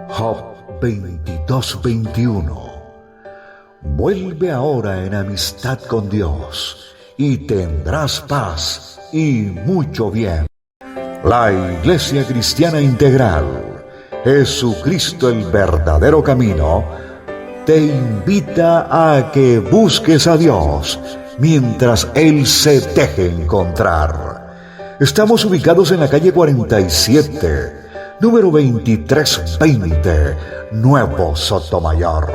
Job 22:21. Vuelve ahora en amistad con Dios y tendrás paz y mucho bien. La Iglesia Cristiana Integral, Jesucristo el verdadero camino, te invita a que busques a Dios mientras Él se deje encontrar. Estamos ubicados en la calle 47, número 2320, Nuevo Sotomayor.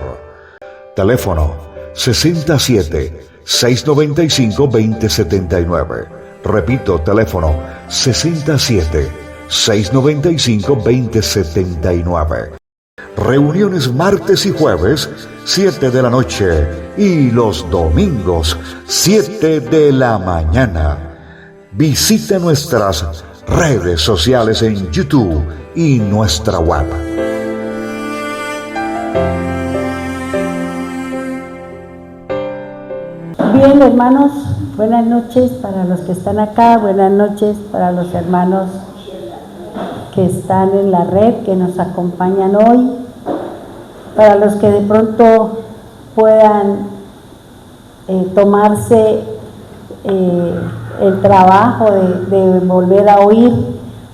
Teléfono 67-695-2079. Repito, teléfono 67-695-2079. Reuniones martes y jueves, 7 de la noche, y los domingos, 7 de la mañana. Visita nuestras redes sociales en YouTube y nuestra web. Bien, hermanos, buenas noches para los que están acá, buenas noches para los hermanos que están en la red, que nos acompañan hoy, para los que de pronto puedan tomarse el trabajo de volver a oír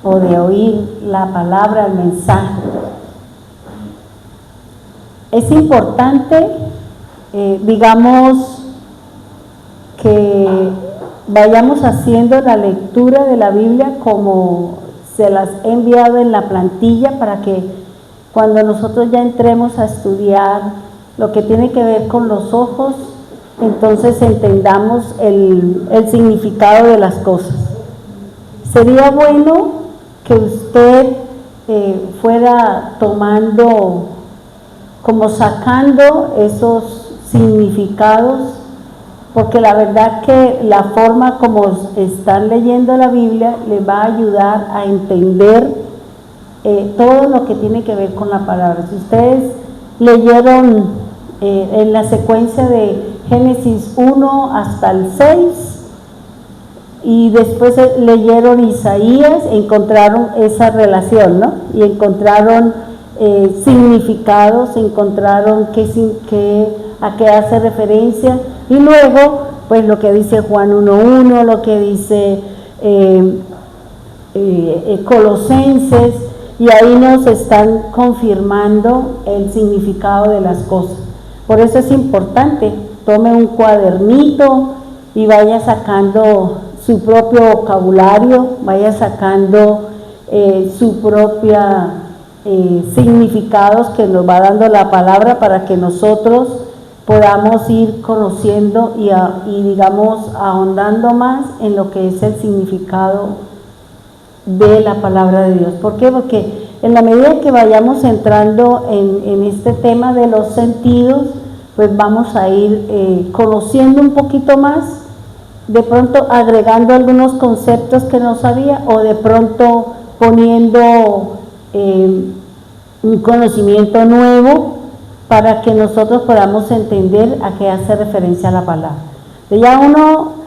o de oír la palabra, el mensaje. Es importante, digamos, que vayamos haciendo la lectura de la Biblia como se las he enviado en la plantilla, para que cuando nosotros ya entremos a estudiar lo que tiene que ver con los ojos, entonces entendamos el significado de las cosas. Sería bueno que usted fuera tomando, como sacando esos significados, porque la verdad que la forma como están leyendo la Biblia les va a ayudar a entender todo lo que tiene que ver con la palabra. Si ustedes leyeron en la secuencia de Génesis 1 hasta el 6 y después leyeron Isaías, encontraron esa relación, ¿no? Y encontraron significados, encontraron a qué hace referencia, y luego pues lo que dice Juan 1:1, lo que dice Colosenses, y ahí nos están confirmando el significado de las cosas. Por eso es importante, tome un cuadernito y vaya sacando su propio vocabulario, vaya sacando su propia significados que nos va dando la palabra, para que nosotros podamos ir conociendo y digamos ahondando más en lo que es el significado de la palabra de Dios. ¿Por qué? Porque en la medida que vayamos entrando en este tema de los sentidos, pues vamos a ir conociendo un poquito más, de pronto agregando algunos conceptos que no sabía, o de pronto poniendo un conocimiento nuevo para que nosotros podamos entender a qué hace referencia la palabra. Ya uno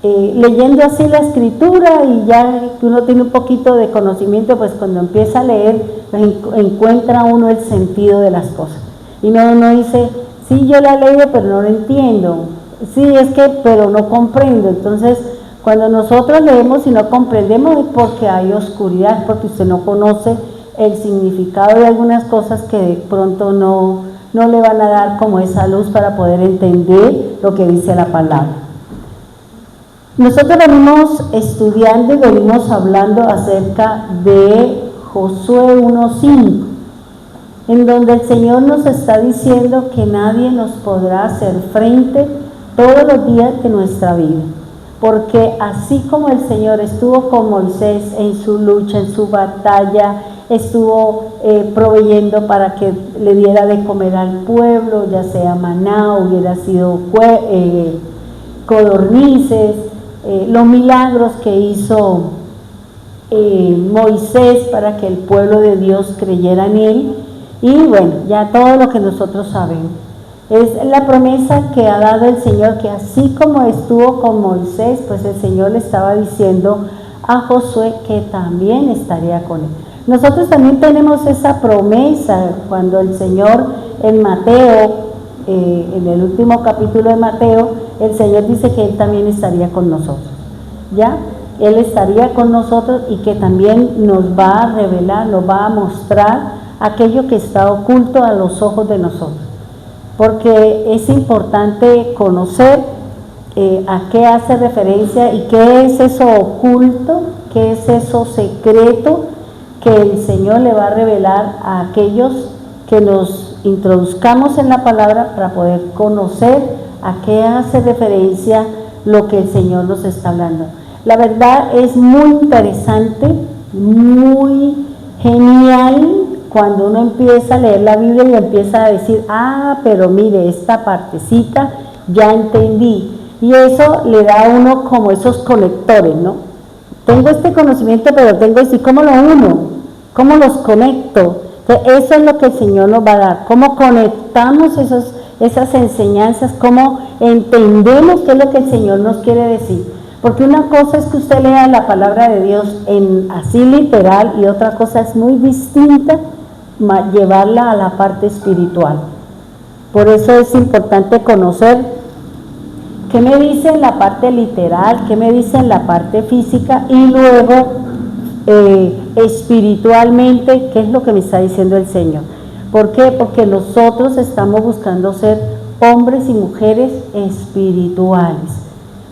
leyendo así la escritura, y ya que uno tiene un poquito de conocimiento, pues cuando empieza a leer, pues encuentra uno el sentido de las cosas. Y no uno dice, sí, yo la he leído, pero no lo entiendo. Sí, es que, pero no comprendo. Entonces, cuando nosotros leemos y no comprendemos, es porque hay oscuridad, porque usted no conoce el significado de algunas cosas que de pronto no le van a dar como esa luz para poder entender lo que dice la palabra. Nosotros venimos estudiando y venimos hablando acerca de Josué 1:5, en donde el Señor nos está diciendo que nadie nos podrá hacer frente todos los días de nuestra vida, porque así como el Señor estuvo con Moisés en su lucha, en su batalla, estuvo proveyendo para que le diera de comer al pueblo, ya sea maná, hubiera sido codornices, los milagros que hizo Moisés para que el pueblo de Dios creyera en él, y bueno, ya todo lo que nosotros sabemos. Es la promesa que ha dado el Señor, que así como estuvo con Moisés, pues el Señor le estaba diciendo a Josué que también estaría con él. Nosotros también tenemos esa promesa cuando el Señor en Mateo, en el último capítulo de Mateo, el Señor dice que Él también estaría con nosotros, ¿ya? Él estaría con nosotros y que también nos va a revelar, nos va a mostrar aquello que está oculto a los ojos de nosotros. Porque es importante conocer a qué hace referencia y qué es eso oculto, qué es eso secreto que el Señor le va a revelar a aquellos que nos introduzcamos en la palabra para poder conocer a qué hace referencia lo que el Señor nos está hablando. La verdad es muy interesante, muy genial cuando uno empieza a leer la Biblia y empieza a decir, pero mire, esta partecita ya entendí. Y eso le da a uno como esos conectores, ¿no? Tengo este conocimiento, pero tengo esto, ¿y cómo lo uno? ¿Cómo los conecto? Entonces, eso es lo que el Señor nos va a dar. ¿Cómo conectamos esas enseñanzas? ¿Cómo entendemos qué es lo que el Señor nos quiere decir? Porque una cosa es que usted lea la palabra de Dios así literal, y otra cosa es muy distinta llevarla a la parte espiritual. Por eso es importante conocer qué me dice en la parte literal, qué me dice en la parte física, y luego espiritualmente qué es lo que me está diciendo el Señor. ¿Por qué? Porque nosotros estamos buscando ser hombres y mujeres espirituales,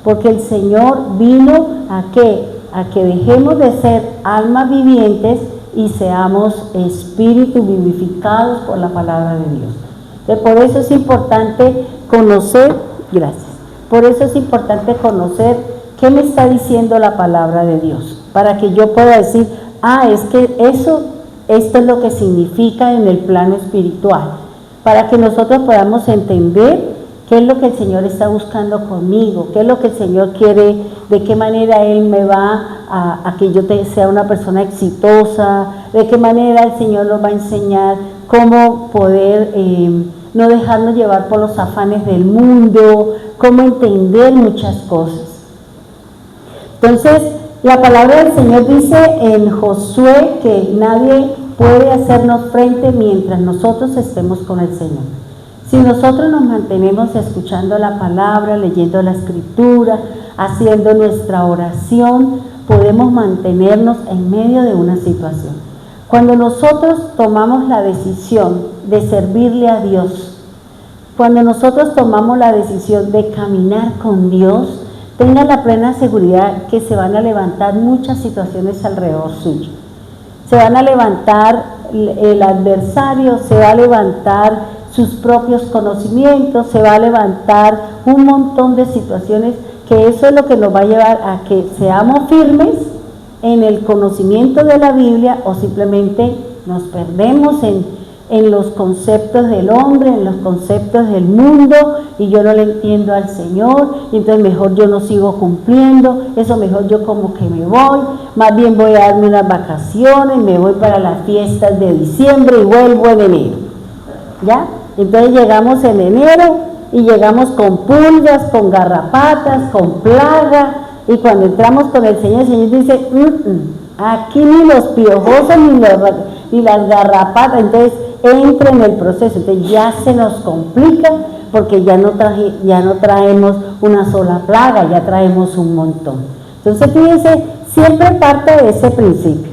porque el Señor vino a que dejemos de ser almas vivientes y seamos espíritus vivificados por la palabra de Dios. Entonces, por eso es importante conocer, por eso es importante conocer qué me está diciendo la palabra de Dios, para que yo pueda decir, es que esto es lo que significa en el plano espiritual, para que nosotros podamos entender qué es lo que el Señor está buscando conmigo, qué es lo que el Señor quiere, de qué manera Él me va a que yo sea una persona exitosa, de qué manera el Señor nos va a enseñar cómo poder no dejarnos llevar por los afanes del mundo, cómo entender muchas cosas. Entonces, la palabra del Señor dice en Josué que nadie puede hacernos frente mientras nosotros estemos con el Señor. Si nosotros nos mantenemos escuchando la palabra, leyendo la escritura, haciendo nuestra oración, podemos mantenernos en medio de una situación. Cuando nosotros tomamos la decisión de servirle a Dios, cuando nosotros tomamos la decisión de caminar con Dios, tenga la plena seguridad que se van a levantar muchas situaciones alrededor suyo. Se van a levantar el adversario, se va a levantar sus propios conocimientos, se va a levantar un montón de situaciones, que eso es lo que nos va a llevar a que seamos firmes en el conocimiento de la Biblia, o simplemente nos perdemos en los conceptos del hombre, en los conceptos del mundo, y yo no le entiendo al Señor, y entonces mejor yo no sigo cumpliendo, eso mejor yo como que me voy, más bien voy a darme unas vacaciones, me voy para las fiestas de diciembre y vuelvo en enero, ¿ya? Entonces llegamos en enero y llegamos con pulgas, con garrapatas, con plaga, y cuando entramos con el Señor dice, aquí ni los piojosos ni las garrapatas, entonces entra en el proceso, entonces ya se nos complica, porque ya no traemos una sola plaga, ya traemos un montón. Entonces fíjense, siempre parte de ese principio.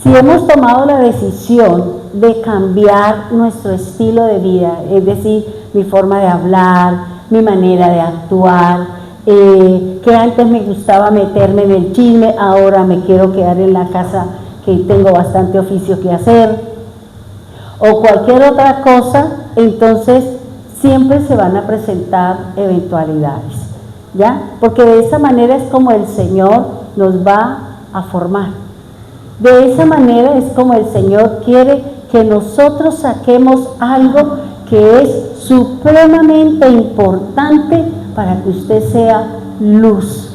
Si hemos tomado la decisión de cambiar nuestro estilo de vida, es decir, mi forma de hablar, mi manera de actuar, que antes me gustaba meterme en el chisme, ahora me quiero quedar en la casa que tengo bastante oficio que hacer, o cualquier otra cosa, entonces siempre se van a presentar eventualidades, ¿ya? Porque de esa manera es como el Señor nos va a formar. De esa manera es como el Señor quiere que nosotros saquemos algo que es supremamente importante para que usted sea luz,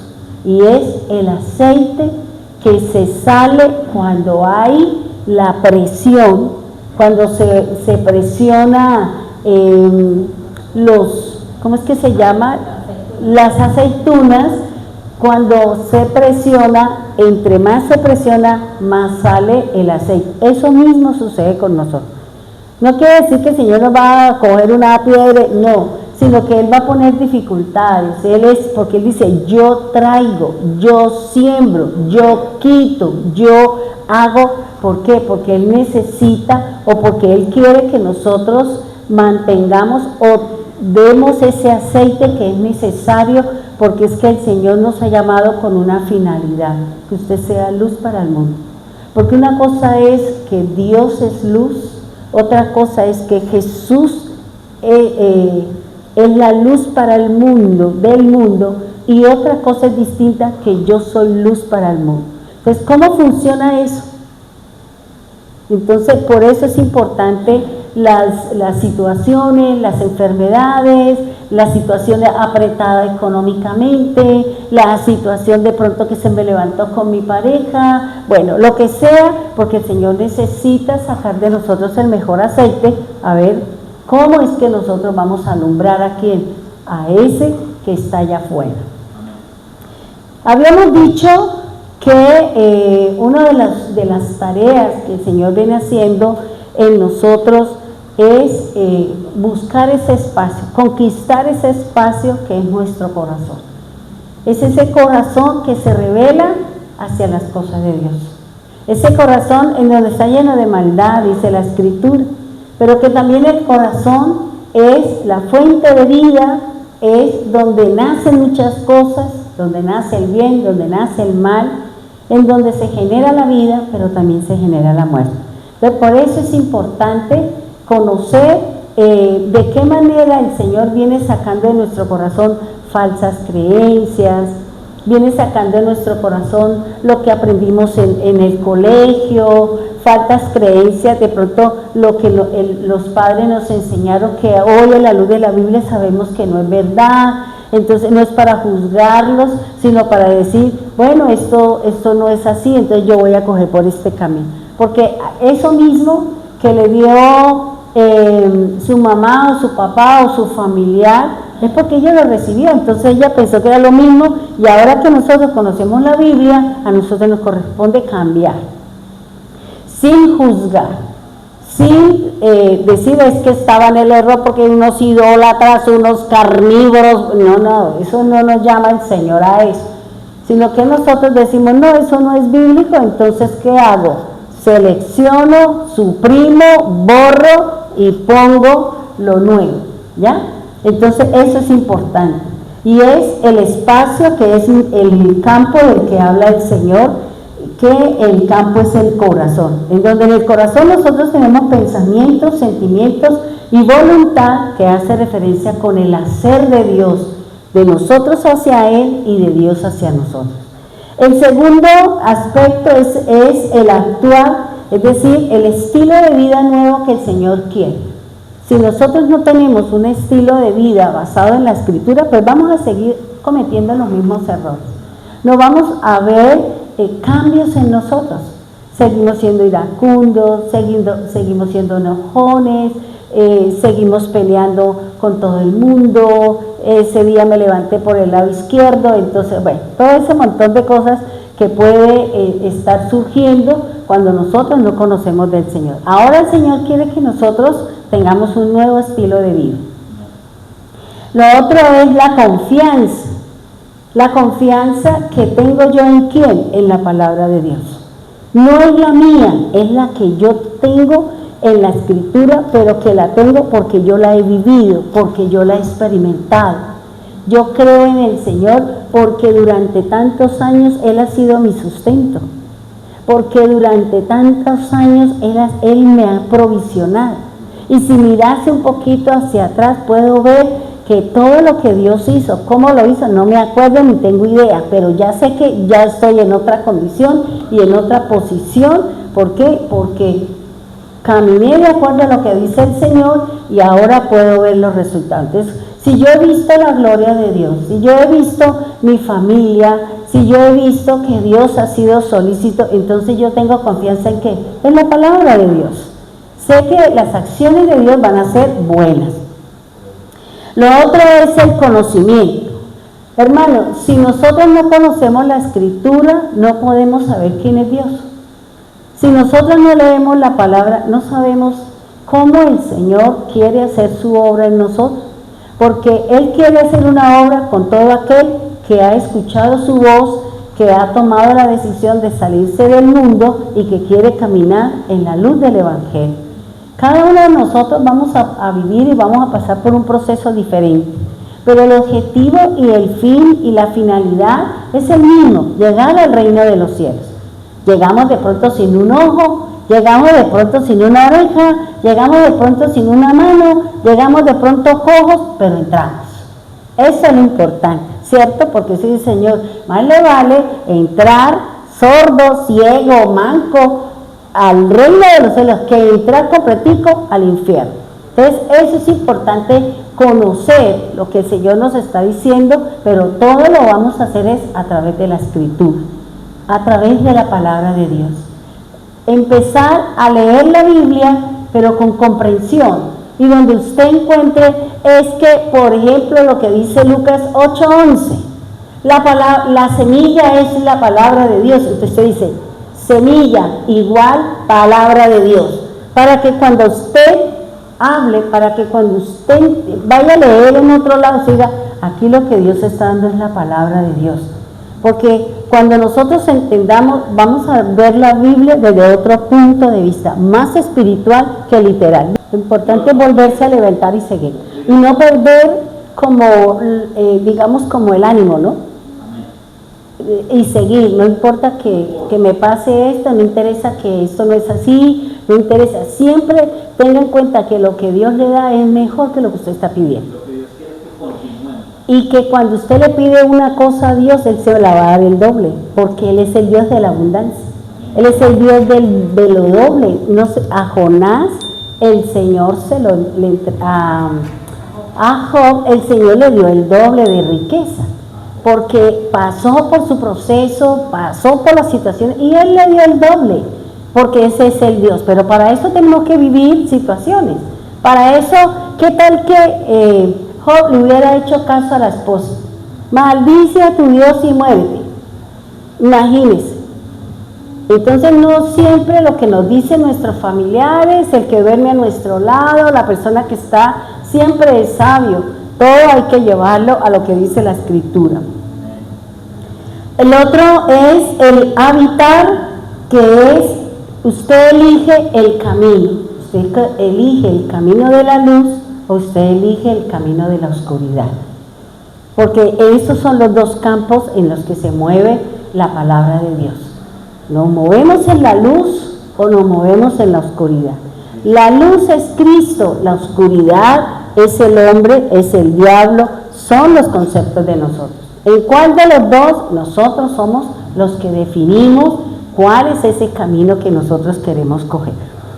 y es el aceite que se sale cuando hay la presión, cuando se presiona ¿cómo es que se llama? Las aceitunas. Cuando se presiona, entre más se presiona, más sale el aceite. Eso mismo sucede con nosotros. No quiere decir que el Señor nos va a coger una piedra, no, sino que Él va a poner dificultades. Porque Él dice, yo traigo, yo siembro, yo quito, yo hago. ¿Por qué? Porque Él necesita o porque Él quiere que nosotros mantengamos o demos ese aceite que es necesario, porque es que el Señor nos ha llamado con una finalidad, que usted sea luz para el mundo. Porque una cosa es que Dios es luz, otra cosa es que Jesús es la luz para el mundo, del mundo, y otra cosa es distinta, que yo soy luz para el mundo. Entonces, ¿cómo funciona eso? Entonces, por eso es importante las situaciones, las enfermedades, la situación apretada económicamente, la situación de pronto que se me levantó con mi pareja, bueno, lo que sea, porque el Señor necesita sacar de nosotros el mejor aceite. A ver, ¿cómo es que nosotros vamos a alumbrar a quién? A ese que está allá afuera. Habíamos dicho que una de las tareas que el Señor viene haciendo en nosotros es buscar ese espacio, conquistar ese espacio que es nuestro corazón. Es ese corazón que se revela hacia las cosas de Dios. Ese corazón en donde está lleno de maldad, dice la Escritura, pero que también el corazón es la fuente de vida, es donde nacen muchas cosas, donde nace el bien, donde nace el mal, en donde se genera la vida, pero también se genera la muerte. Entonces, por eso es importante conocer de qué manera el Señor viene sacando de nuestro corazón falsas creencias, viene sacando de nuestro corazón lo que aprendimos en el colegio, falsas creencias, de pronto lo que los padres nos enseñaron, que hoy a la luz de la Biblia sabemos que no es verdad. Entonces no es para juzgarlos, sino para decir, bueno, esto no es así, entonces yo voy a coger por este camino. Porque eso mismo que le dio su mamá o su papá o su familiar, es porque ella lo recibió. Entonces ella pensó que era lo mismo, y ahora que nosotros conocemos la Biblia, a nosotros nos corresponde cambiar, sin juzgar, sin decir es que estaba en el error porque unos idólatras, unos carnívoros. No, eso no nos llama el Señor a eso, sino que nosotros decimos, no, eso no es bíblico. Entonces, ¿qué hago? Selecciono, suprimo, borro y pongo lo nuevo, ¿ya? Entonces eso es importante, y es el espacio que es el campo del que habla el Señor, que el campo es el corazón, en donde en el corazón nosotros tenemos pensamientos, sentimientos y voluntad, que hace referencia con el hacer de Dios, de nosotros hacia Él y de Dios hacia nosotros. El segundo aspecto es el actuar, es decir, el estilo de vida nuevo que el Señor quiere. Si nosotros no tenemos un estilo de vida basado en la Escritura, pues vamos a seguir cometiendo los mismos errores. No vamos a ver cambios en nosotros. Seguimos siendo iracundos, seguimos siendo enojones, seguimos peleando con todo el mundo. Ese día me levanté por el lado izquierdo. Entonces, bueno, todo ese montón de cosas que puede estar surgiendo cuando nosotros no conocemos del Señor. Ahora el Señor quiere que nosotros tengamos un nuevo estilo de vida. Lo otro es la confianza. La confianza que tengo yo en quién, en la palabra de Dios. No es la mía, es la que yo tengo en la Escritura, pero que la tengo porque yo la he vivido, porque yo la he experimentado. Yo creo en el Señor porque durante tantos años Él ha sido mi sustento, porque durante tantos años Él me ha provisionado. Y si mirase un poquito hacia atrás, puedo ver que todo lo que Dios hizo, cómo lo hizo, no me acuerdo ni tengo idea, pero ya sé que ya estoy en otra condición y en otra posición. ¿Por qué? Porque caminé de acuerdo a lo que dice el Señor y ahora puedo ver los resultados. Entonces, si yo he visto la gloria de Dios, si yo he visto mi familia si yo he visto que Dios ha sido solícito, entonces yo tengo confianza en ¿qué? En la palabra de Dios. Sé que las acciones de Dios van a ser buenas. Lo otro es el conocimiento. Hermano, si nosotros no conocemos la Escritura, no podemos saber quién es Dios. Si nosotros no leemos la palabra, no sabemos cómo el Señor quiere hacer su obra en nosotros. Porque Él quiere hacer una obra con todo aquel que ha escuchado su voz, que ha tomado la decisión de salirse del mundo y que quiere caminar en la luz del Evangelio. Cada uno de nosotros vamos a vivir y vamos a pasar por un proceso diferente. Pero el objetivo y el fin y la finalidad es el mismo, llegar al reino de los cielos. Llegamos de pronto sin un ojo, llegamos de pronto sin una oreja, llegamos de pronto sin una mano, llegamos de pronto cojos, pero entramos. Eso es lo importante, ¿cierto? Porque sí, Señor, más le vale entrar sordo, ciego, manco al reino de los cielos que entrar completico al infierno. Entonces, eso es importante conocer lo que el Señor nos está diciendo, pero todo lo vamos a hacer es a través de la Escritura, a través de la palabra de Dios. Empezar a leer la Biblia, pero con comprensión. Y donde usted encuentre es que, por ejemplo, lo que dice Lucas 8:11, la semilla es la palabra de Dios. Entonces usted dice, semilla igual palabra de Dios. Para que cuando usted hable, para que cuando usted vaya a leer en otro lado, se diga, aquí lo que Dios está dando es la palabra de Dios. Porque cuando nosotros entendamos, vamos a ver la Biblia desde otro punto de vista, más espiritual que literal. Lo importante es volverse a levantar y seguir. Y no perder como, digamos, como el ánimo, ¿no? Y seguir, no importa que me pase esto, no interesa que esto no es así, no interesa. Siempre tenga en cuenta que lo que Dios le da es mejor que lo que usted está pidiendo. Y que cuando usted le pide una cosa a Dios, Él se la va a dar el doble, porque Él es el Dios de la abundancia. Él es el Dios de lo doble. No sé, a Jonás, el Señor a Job, el Señor le dio el doble de riqueza, porque pasó por su proceso, pasó por las situaciones, y Él le dio el doble, porque ese es el Dios. Pero para eso tenemos que vivir situaciones. Para eso, ¿qué tal que Job le hubiera hecho caso a la esposa? Maldice a tu Dios y muérete. Imagínese. Entonces no siempre lo que nos dicen nuestros familiares, el que duerme a nuestro lado, la persona que está, siempre es sabio. Todo hay que llevarlo a lo que dice la Escritura. El otro es el habitar, que es, usted elige el camino. Usted elige el camino de la luz o usted elige el camino de la oscuridad. Porque esos son los dos campos en los que se mueve la palabra de Dios. ¿Nos movemos en la luz o nos movemos en la oscuridad? La luz es Cristo, la oscuridad es el hombre, es el diablo, son los conceptos de nosotros. ¿En cuál de los dos? Nosotros somos los que definimos cuál es ese camino que nosotros queremos coger.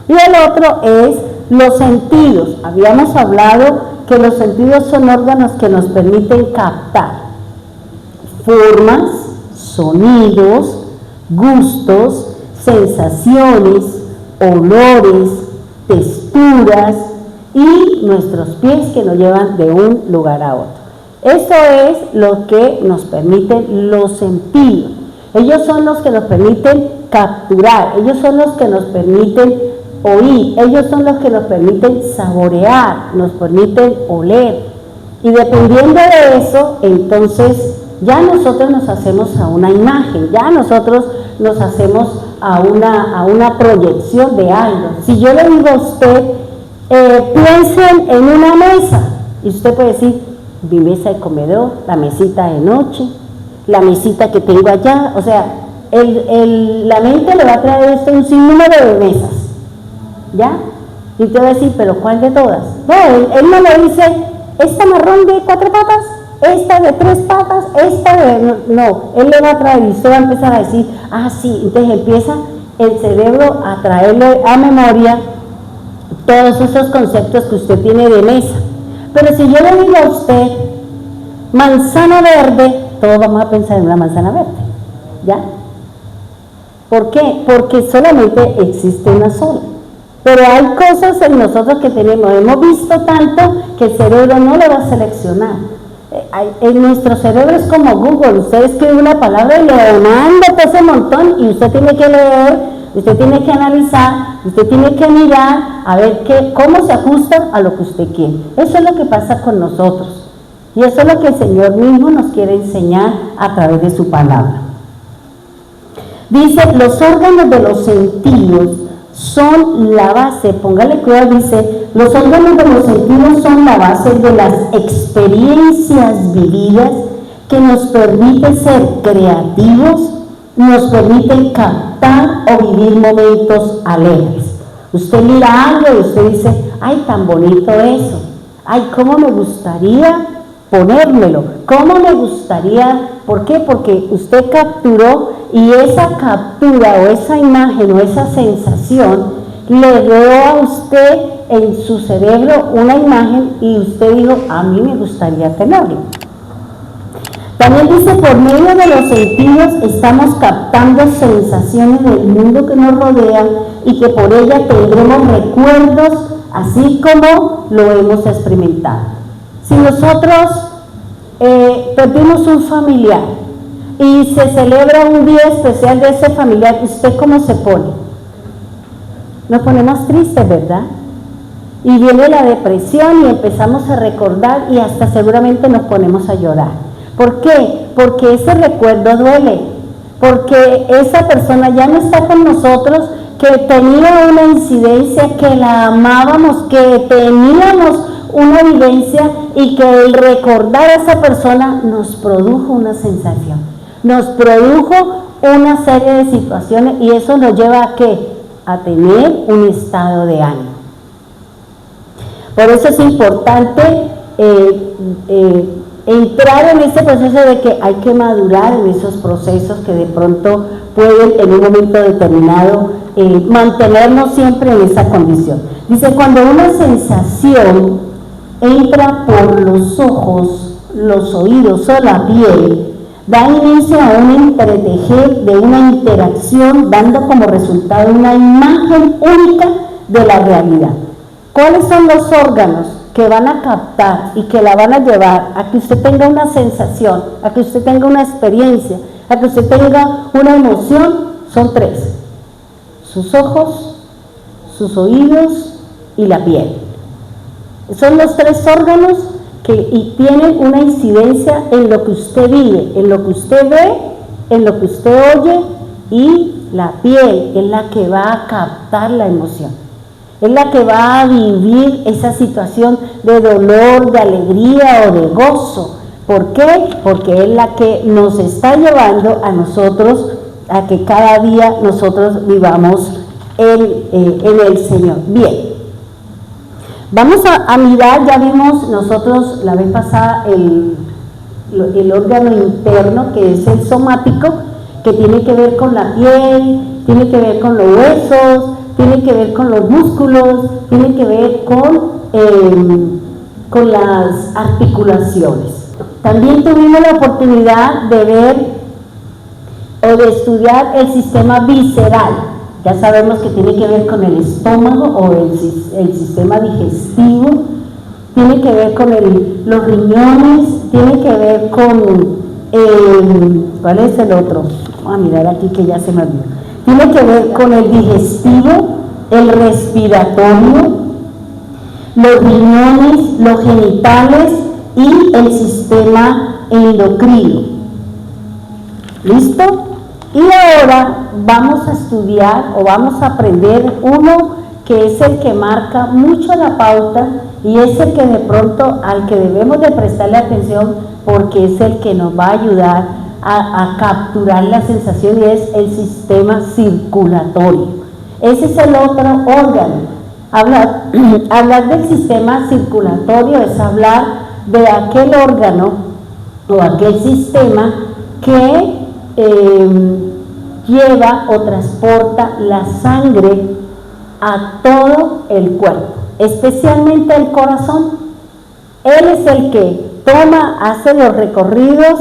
Y el otro es los sentidos. Habíamos hablado que los sentidos son órganos que nos permiten captar formas, sonidos, gustos, sensaciones, olores, texturas y nuestros pies que nos llevan de un lugar a otro. Eso es lo que nos permiten los sentidos. Ellos son los que nos permiten capturar, ellos son los que nos permiten oír, ellos son los que nos permiten saborear, nos permiten oler. Y dependiendo de eso, entonces ya nosotros nos hacemos a una imagen, ya nosotros nos hacemos a una proyección de algo. Si yo le digo a usted, piensen en una mesa, y usted puede decir, mi mesa de comedor, la mesita de noche, la mesita que tengo allá, o sea, la mente le va a traer un sinnúmero de mesas, ¿ya? Y te va a decir, ¿pero cuál de todas? No, él no le dice, esta marrón de 4 patas, esta de 3 patas, esta de... No, él le va a traer y usted va a empezar a decir, ah, sí, entonces empieza el cerebro a traerle a memoria todos esos conceptos que usted tiene de mesa. Pero si yo le digo a usted, manzana verde, todos vamos a pensar en una manzana verde. ¿ya? ¿Por qué? Porque solamente existe una sola. Pero hay cosas en nosotros que hemos visto tanto que el cerebro no lo va a seleccionar. En nuestro cerebro es como Google, usted escribe una palabra y le manda todo ese montón y usted tiene que leer, usted tiene que analizar, usted tiene que mirar a ver cómo se ajusta a lo que usted quiere. Eso es lo que pasa con nosotros y eso es lo que el Señor mismo nos quiere enseñar a través de su palabra. Dice, los órganos de los sentidos son la base, póngale cuidado, dice, los órganos de los sentidos son la base de las experiencias vividas que nos permiten ser creativos, nos permiten captar o vivir momentos alegres. Usted mira algo y usted dice, ay, tan bonito eso, ay, cómo me gustaría ponérmelo, cómo me gustaría, ¿por qué? Porque usted capturó y esa captura o esa imagen o esa sensación le dio a usted en su cerebro una imagen y usted dijo, a mí me gustaría tenerlo. También dice, por medio de los sentidos estamos captando sensaciones del mundo que nos rodea y que por ella tendremos recuerdos así como lo hemos experimentado. Si nosotros perdimos un familiar y se celebra un día especial de ese familiar, ¿usted cómo se pone? Nos ponemos tristes, ¿verdad? Y viene la depresión y empezamos a recordar y hasta seguramente nos ponemos a llorar. ¿Por qué? Porque ese recuerdo duele, porque esa persona ya no está con nosotros, que tenía una incidencia, que la amábamos, que teníamos una vivencia y que el recordar a esa persona nos produjo una sensación, nos produjo una serie de situaciones y eso nos lleva a ¿qué? A tener un estado de ánimo. Por eso es importante entrar en este proceso de que hay que madurar en esos procesos que de pronto pueden en un momento determinado mantenernos siempre en esa condición. Dice, cuando una sensación entra por los ojos, los oídos o la piel, da inicio a un entretejer de una interacción, dando como resultado una imagen única de la realidad. ¿Cuáles son los órganos que van a captar y que la van a llevar a que usted tenga una sensación, a que usted tenga una experiencia, a que usted tenga una emoción? Son tres: sus ojos, sus oídos y la piel. Son los tres órganos que tienen una incidencia en lo que usted vive, en lo que usted ve, en lo que usted oye, y la piel es la que va a captar la emoción, es la que va a vivir esa situación de dolor, de alegría o de gozo. ¿Por qué? Porque es la que nos está llevando a nosotros a que cada día nosotros vivamos en el Señor. Bien. Vamos a mirar, ya vimos nosotros la vez pasada el órgano interno, que es el somático, que tiene que ver con la piel, tiene que ver con los huesos, tiene que ver con los músculos, tiene que ver con las articulaciones. También tuvimos la oportunidad de ver o de estudiar el sistema visceral. Ya sabemos que tiene que ver con el estómago o el sistema digestivo, tiene que ver con los riñones, tiene que ver con, ¿cuál es el otro? Vamos a mirar aquí que ya se me olvidó. Tiene que ver con el digestivo, el respiratorio, los riñones, los genitales y el sistema endocrino. ¿Listo? Y ahora vamos a estudiar o vamos a aprender uno que es el que marca mucho la pauta y es el que de pronto al que debemos de prestarle atención porque es el que nos va a ayudar a capturar la sensación y es el sistema circulatorio. Ese es el otro órgano. Hablar del sistema circulatorio es hablar de aquel órgano o aquel sistema que lleva o transporta la sangre a todo el cuerpo, especialmente el corazón. Él es el que toma, hace los recorridos,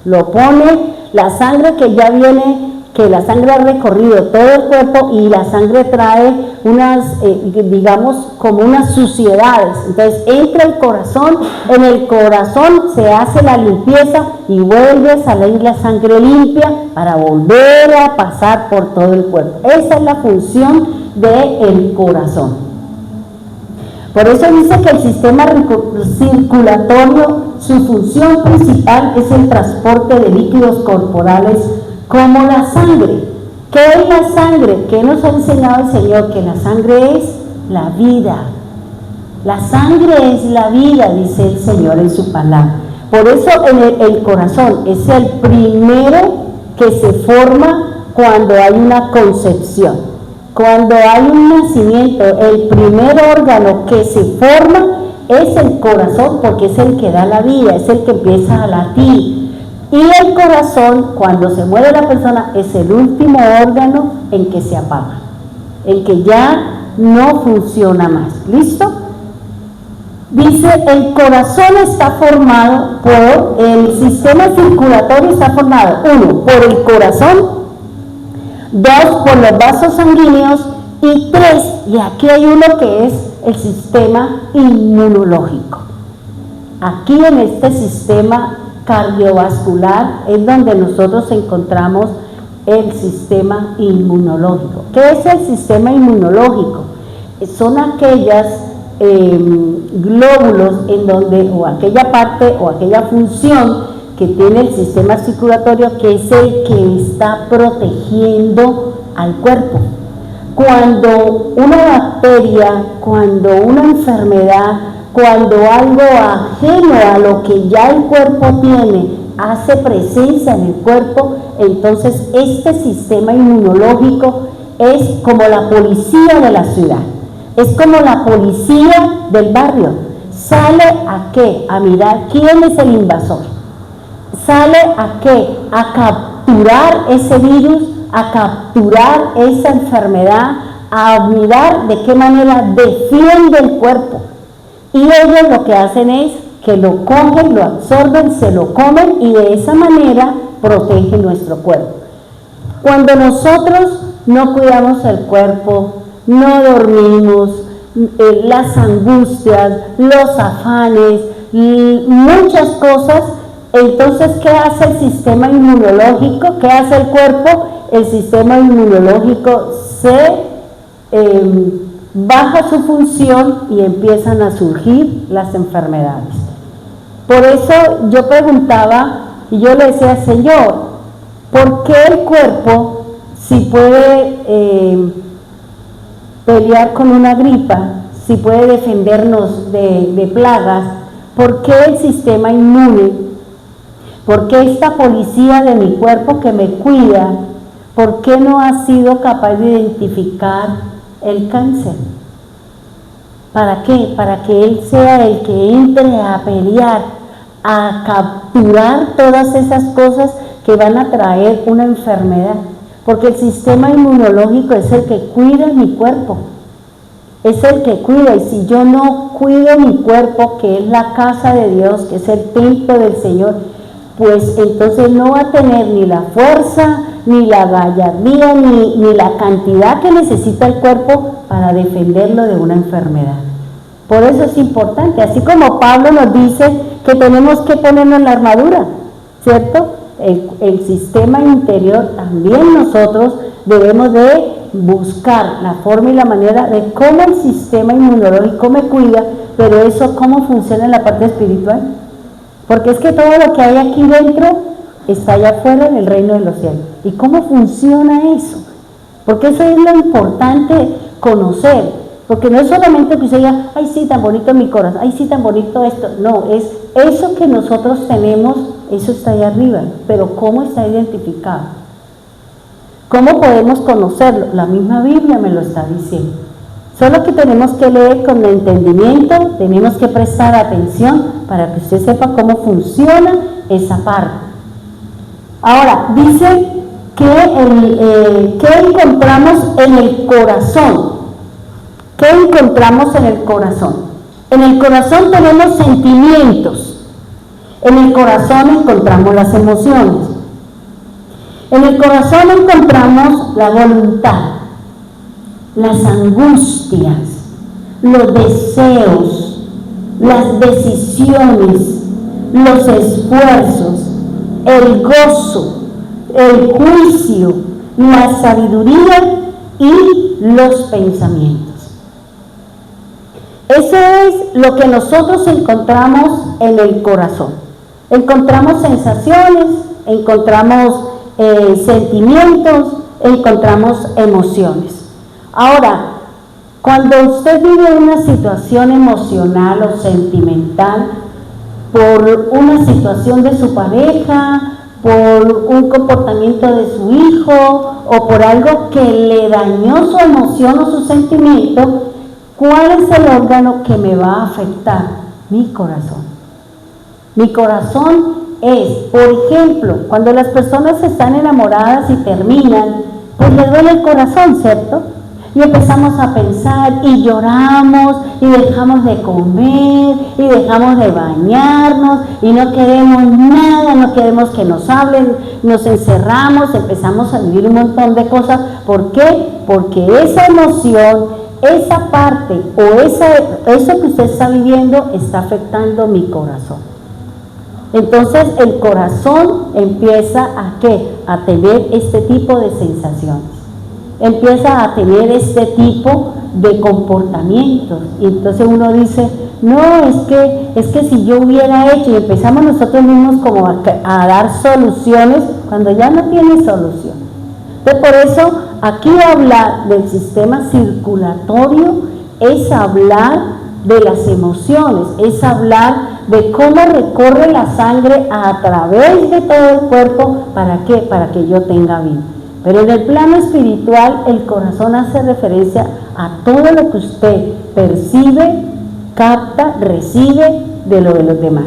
lo pone, la sangre que ya viene, que la sangre ha recorrido todo el cuerpo y la sangre trae unas, digamos, como unas suciedades. Entonces entra el corazón, en el corazón se hace la limpieza y vuelve a salir la sangre limpia para volver a pasar por todo el cuerpo. Esa es la función del corazón. Por eso dice que el sistema circulatorio, su función principal es el transporte de líquidos corporales como la sangre. ¿Qué es la sangre? ¿Qué nos ha enseñado el Señor? Que la sangre es la vida. La sangre es la vida, dice el Señor en su palabra. Por eso el corazón es el primero que se forma cuando hay una concepción. Cuando hay un nacimiento, el primer órgano que se forma es el corazón, porque es el que da la vida, es el que empieza a latir. Y el corazón, cuando se muere la persona, es el último órgano en que se apaga, en que ya no funciona más. ¿Listo? Dice, el corazón está formado por, el sistema circulatorio está formado, 1, por el corazón, 2, por los vasos sanguíneos, y 3, y aquí hay uno que es el sistema inmunológico. Aquí en este sistema cardiovascular es donde nosotros encontramos el sistema inmunológico. ¿Qué es el sistema inmunológico? Son aquellas glóbulos en donde, o aquella parte o aquella función que tiene el sistema circulatorio, que es el que está protegiendo al cuerpo. Cuando una bacteria, cuando una enfermedad, cuando algo ajeno a lo que ya el cuerpo tiene hace presencia en el cuerpo, entonces este sistema inmunológico es como la policía de la ciudad, es como la policía del barrio. ¿Sale a qué? A mirar quién es el invasor. ¿Sale a qué? A capturar ese virus, a capturar esa enfermedad, a mirar de qué manera defiende el cuerpo. Y ellos lo que hacen es que lo cogen, lo absorben, se lo comen y de esa manera protegen nuestro cuerpo. Cuando nosotros no cuidamos el cuerpo, no dormimos, las angustias, los afanes, muchas cosas, entonces ¿qué hace el sistema inmunológico? ¿Qué hace el cuerpo? El sistema inmunológico se baja su función y empiezan a surgir las enfermedades. Por eso yo preguntaba y yo le decía, Señor, ¿por qué el cuerpo, si puede pelear con una gripa, si puede defendernos de plagas, por qué el sistema inmune, por qué esta policía de mi cuerpo que me cuida, por qué no ha sido capaz de identificar el cáncer? ¿Para qué? Para que él sea el que entre a pelear, a capturar todas esas cosas que van a traer una enfermedad. Porque el sistema inmunológico es el que cuida mi cuerpo, es el que cuida. Y si yo no cuido mi cuerpo, que es la casa de Dios, que es el templo del Señor, pues entonces no va a tener ni la fuerza, ni la gallardía, ni la cantidad que necesita el cuerpo para defenderlo de una enfermedad. Por eso es importante, así como Pablo nos dice que tenemos que ponernos la armadura, ¿cierto? El sistema interior, también nosotros debemos de buscar la forma y la manera de cómo el sistema inmunológico me cuida, pero eso cómo funciona en la parte espiritual. Porque es que todo lo que hay aquí dentro está allá afuera en el reino de los cielos. ¿Y cómo funciona eso? Porque eso es lo importante conocer. Porque no es solamente que usted diga, ay sí, tan bonito mi corazón, ay sí, tan bonito esto. No, es eso que nosotros tenemos, eso está allá arriba. Pero ¿cómo está identificado? ¿Cómo podemos conocerlo? La misma Biblia me lo está diciendo. Solo que tenemos que leer con entendimiento, tenemos que prestar atención para que usted sepa cómo funciona esa parte. Ahora, dice que encontramos en el corazón. ¿Qué encontramos en el corazón? En el corazón tenemos sentimientos. En el corazón encontramos las emociones. En el corazón encontramos la voluntad, las angustias, los deseos, las decisiones, los esfuerzos, el gozo, el juicio, la sabiduría y los pensamientos. Eso es lo que nosotros encontramos en el corazón. Encontramos sensaciones, encontramos sentimientos, encontramos emociones. Ahora, cuando usted vive una situación emocional o sentimental por una situación de su pareja, por un comportamiento de su hijo o por algo que le dañó su emoción o su sentimiento, ¿cuál es el órgano que me va a afectar? Mi corazón. Mi corazón es, por ejemplo, cuando las personas están enamoradas y terminan, pues les duele el corazón, ¿cierto? Y empezamos a pensar y lloramos y dejamos de comer y dejamos de bañarnos y no queremos nada, no queremos que nos hablen, nos encerramos, empezamos a vivir un montón de cosas. ¿Por qué? Porque esa emoción, esa parte o eso que usted está viviendo está afectando mi corazón. Entonces el corazón empieza ¿a qué? A tener este tipo de sensaciones. Empieza a tener este tipo de comportamientos. Y entonces uno dice, no, es que si yo hubiera hecho, y empezamos nosotros mismos como a dar soluciones cuando ya no tiene solución. Entonces por eso aquí hablar del sistema circulatorio es hablar de las emociones, es hablar de cómo recorre la sangre a través de todo el cuerpo. ¿Para qué? Para que yo tenga vida. Pero en el plano espiritual el corazón hace referencia a todo lo que usted percibe, capta, recibe de lo de los demás.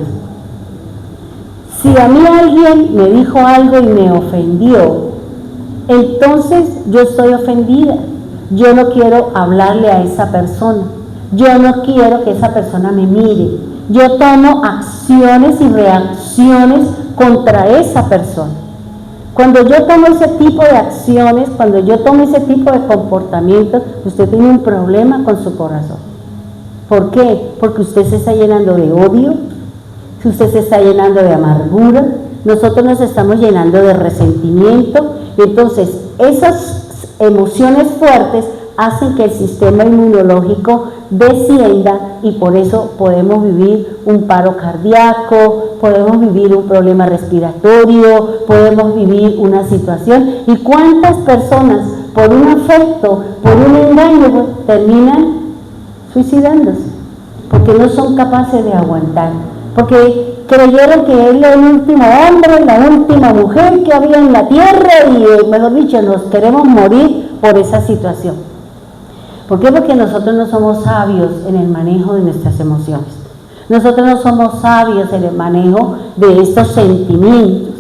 Si a mí alguien me dijo algo y me ofendió, entonces yo estoy ofendida. Yo no quiero hablarle a esa persona. Yo no quiero que esa persona me mire. Yo tomo acciones y reacciones contra esa persona. Cuando yo tomo ese tipo de acciones, cuando yo tomo ese tipo de comportamientos, usted tiene un problema con su corazón. ¿Por qué? Porque usted se está llenando de odio, usted se está llenando de amargura, nosotros nos estamos llenando de resentimiento, y entonces esas emociones fuertes hacen que el sistema inmunológico descienda y por eso podemos vivir un paro cardíaco, podemos vivir un problema respiratorio, podemos vivir una situación. ¿Y cuántas personas por un afecto, por un engaño, terminan suicidándose? Porque no son capaces de aguantar, porque creyeron que él era el último hombre, la última mujer que había en la tierra y, mejor dicho, nos queremos morir por esa situación. ¿Por qué? Porque nosotros no somos sabios en el manejo de nuestras emociones. Nosotros no somos sabios en el manejo de estos sentimientos.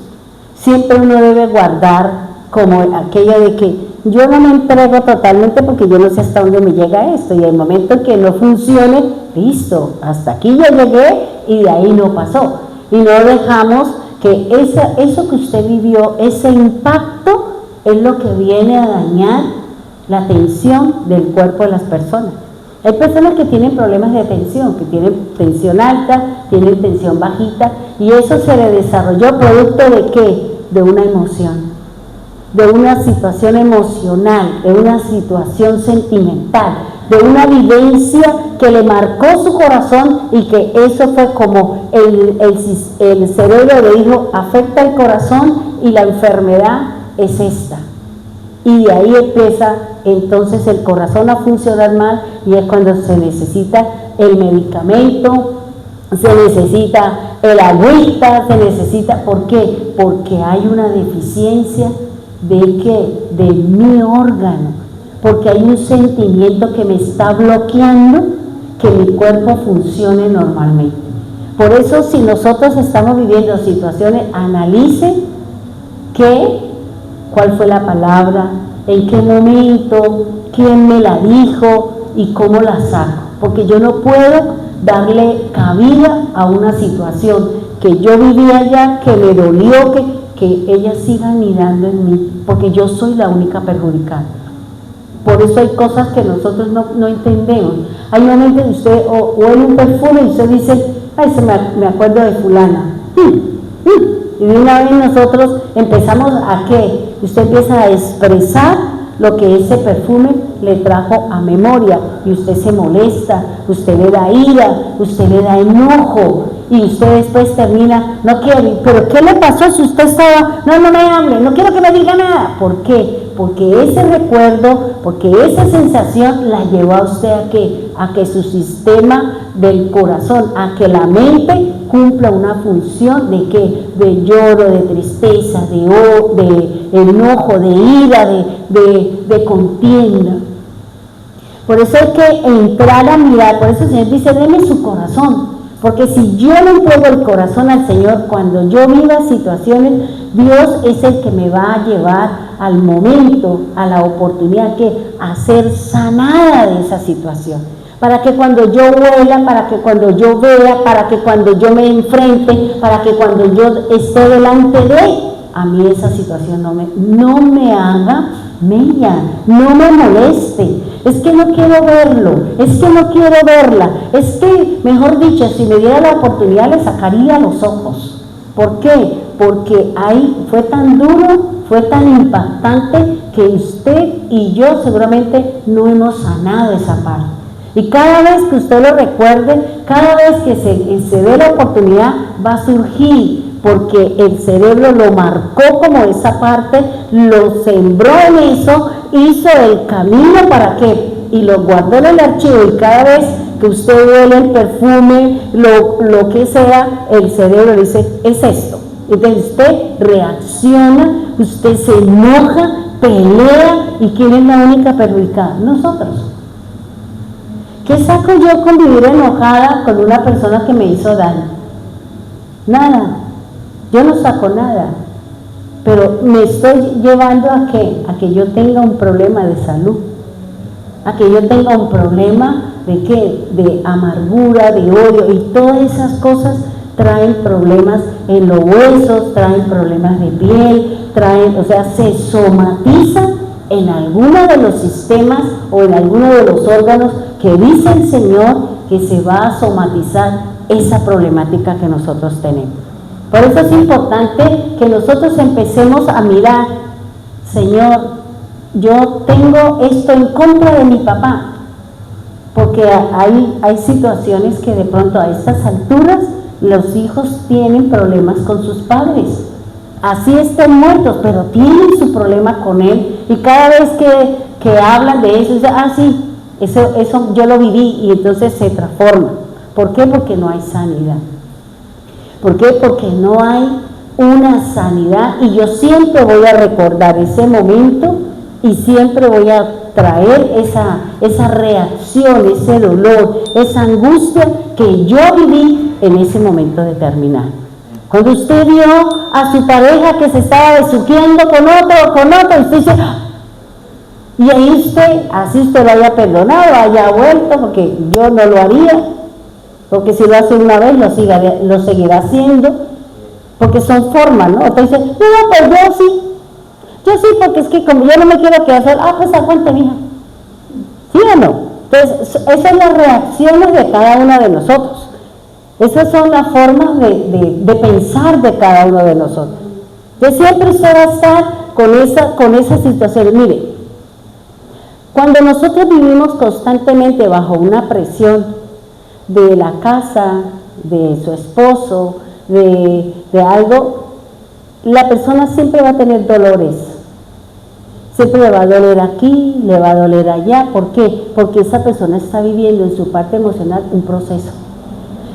Siempre uno debe guardar como aquello de que yo no me entrego totalmente porque yo no sé hasta dónde me llega esto, y el momento en que no funcione, listo, hasta aquí yo llegué y de ahí no pasó. Y no dejamos que eso que usted vivió, ese impacto, es lo que viene a dañar la tensión del cuerpo de las personas. Hay personas que tienen problemas de tensión, que tienen tensión alta, tienen tensión bajita, y eso se le desarrolló producto de ¿qué? De una emoción, de una situación emocional, de una situación sentimental, de una vivencia que le marcó su corazón, y que eso fue como el cerebro le dijo, afecta el corazón y la enfermedad es esta. Y de ahí empieza entonces el corazón a funcionar mal, y es cuando se necesita el medicamento, se necesita el agüita, se necesita, ¿por qué? Porque hay una deficiencia ¿de qué? De mi órgano, porque hay un sentimiento que me está bloqueando que mi cuerpo funcione normalmente. Por eso, si nosotros estamos viviendo situaciones, analice cuál fue la palabra, en qué momento, quién me la dijo y cómo la saco, porque yo no puedo darle cabida a una situación que yo vivía allá, que me dolió, que que ellas sigan mirando en mí, porque yo soy la única perjudicada. Por eso hay cosas que nosotros no entendemos. Hay momentos que usted huele un perfume y usted dice, ay, me acuerdo de fulana. Y de una vez nosotros empezamos a ¿qué? Usted empieza a expresar lo que ese perfume le trajo a memoria, y usted se molesta, usted le da ira, usted le da enojo, y usted después termina, no quiere, pero ¿qué le pasó si usted estaba, no me hable, no quiero que me diga nada? ¿Por qué? Porque ese recuerdo, porque esa sensación la llevó a usted a que su sistema del corazón, a que la mente cumpla una función de ¿qué? De lloro, de tristeza, de enojo, de ira, de contienda. Por eso hay que entrar a mirar, por eso el Señor dice, deme su corazón, porque si yo le entrego el corazón al Señor, cuando yo viva situaciones, Dios es el que me va a llevar al momento, a la oportunidad a ser sanada de esa situación, para que cuando yo huela, para que cuando yo vea, para que cuando yo me enfrente, para que cuando yo esté delante de, a mí esa situación no me haga mella, no me moleste. Es que no quiero verlo, es que no quiero verla, es que, mejor dicho, si me diera la oportunidad le sacaría los ojos. ¿Por qué? Porque ahí fue tan duro, fue tan impactante que usted y yo seguramente no hemos sanado esa parte. Y cada vez que usted lo recuerde, cada vez que se dé la oportunidad, va a surgir, porque el cerebro lo marcó como esa parte, lo sembró en eso, hizo el camino para qué, y lo guardó en el archivo, y cada vez que usted huele el perfume, lo que sea, el cerebro dice, es esto. Entonces usted reacciona, usted se enoja, pelea, ¿y quién es la única perjudicada? Nosotros. ¿Qué saco yo con vivir enojada con una persona que me hizo daño? Nada. Yo no saco nada, pero me estoy llevando a que yo tenga un problema de salud, a que yo tenga un problema de ¿qué? De amargura, de odio, y todas esas cosas traen problemas en los huesos, traen problemas de piel, se somatiza en alguno de los sistemas o en alguno de los órganos que dice el Señor que se va a somatizar esa problemática que nosotros tenemos. Por eso es importante que nosotros empecemos a mirar, Señor, yo tengo esto en contra de mi papá, porque hay situaciones que de pronto a estas alturas los hijos tienen problemas con sus padres, así estén muertos, pero tienen su problema con él, y cada vez que hablan de eso, dicen, sí, eso yo lo viví, y entonces se transforma. ¿Por qué? Porque no hay sanidad. ¿Por qué? Porque no hay una sanidad, y yo siempre voy a recordar ese momento y siempre voy a traer esa reacción, ese dolor, esa angustia que yo viví en ese momento determinado. Cuando usted vio a su pareja que se estaba besuqueando con otro, y usted dice, y ahí así usted lo haya perdonado, haya vuelto, porque yo no lo haría, porque si lo hace una vez lo seguirá haciendo, porque son formas, ¿no? Usted dice, no, pues yo sí, porque es que como yo no me quiero quedar sola, pues aguante, mija. ¿Sí o no? Entonces, esas son las reacciones de cada uno de nosotros. Esas son las formas de pensar de cada uno de nosotros. Que siempre usted va a estar con esa situación. Mire, cuando nosotros vivimos constantemente bajo una presión de la casa, de su esposo, de algo, la persona siempre va a tener dolores. Siempre le va a doler aquí, le va a doler allá. ¿Por qué? Porque esa persona está viviendo en su parte emocional un proceso.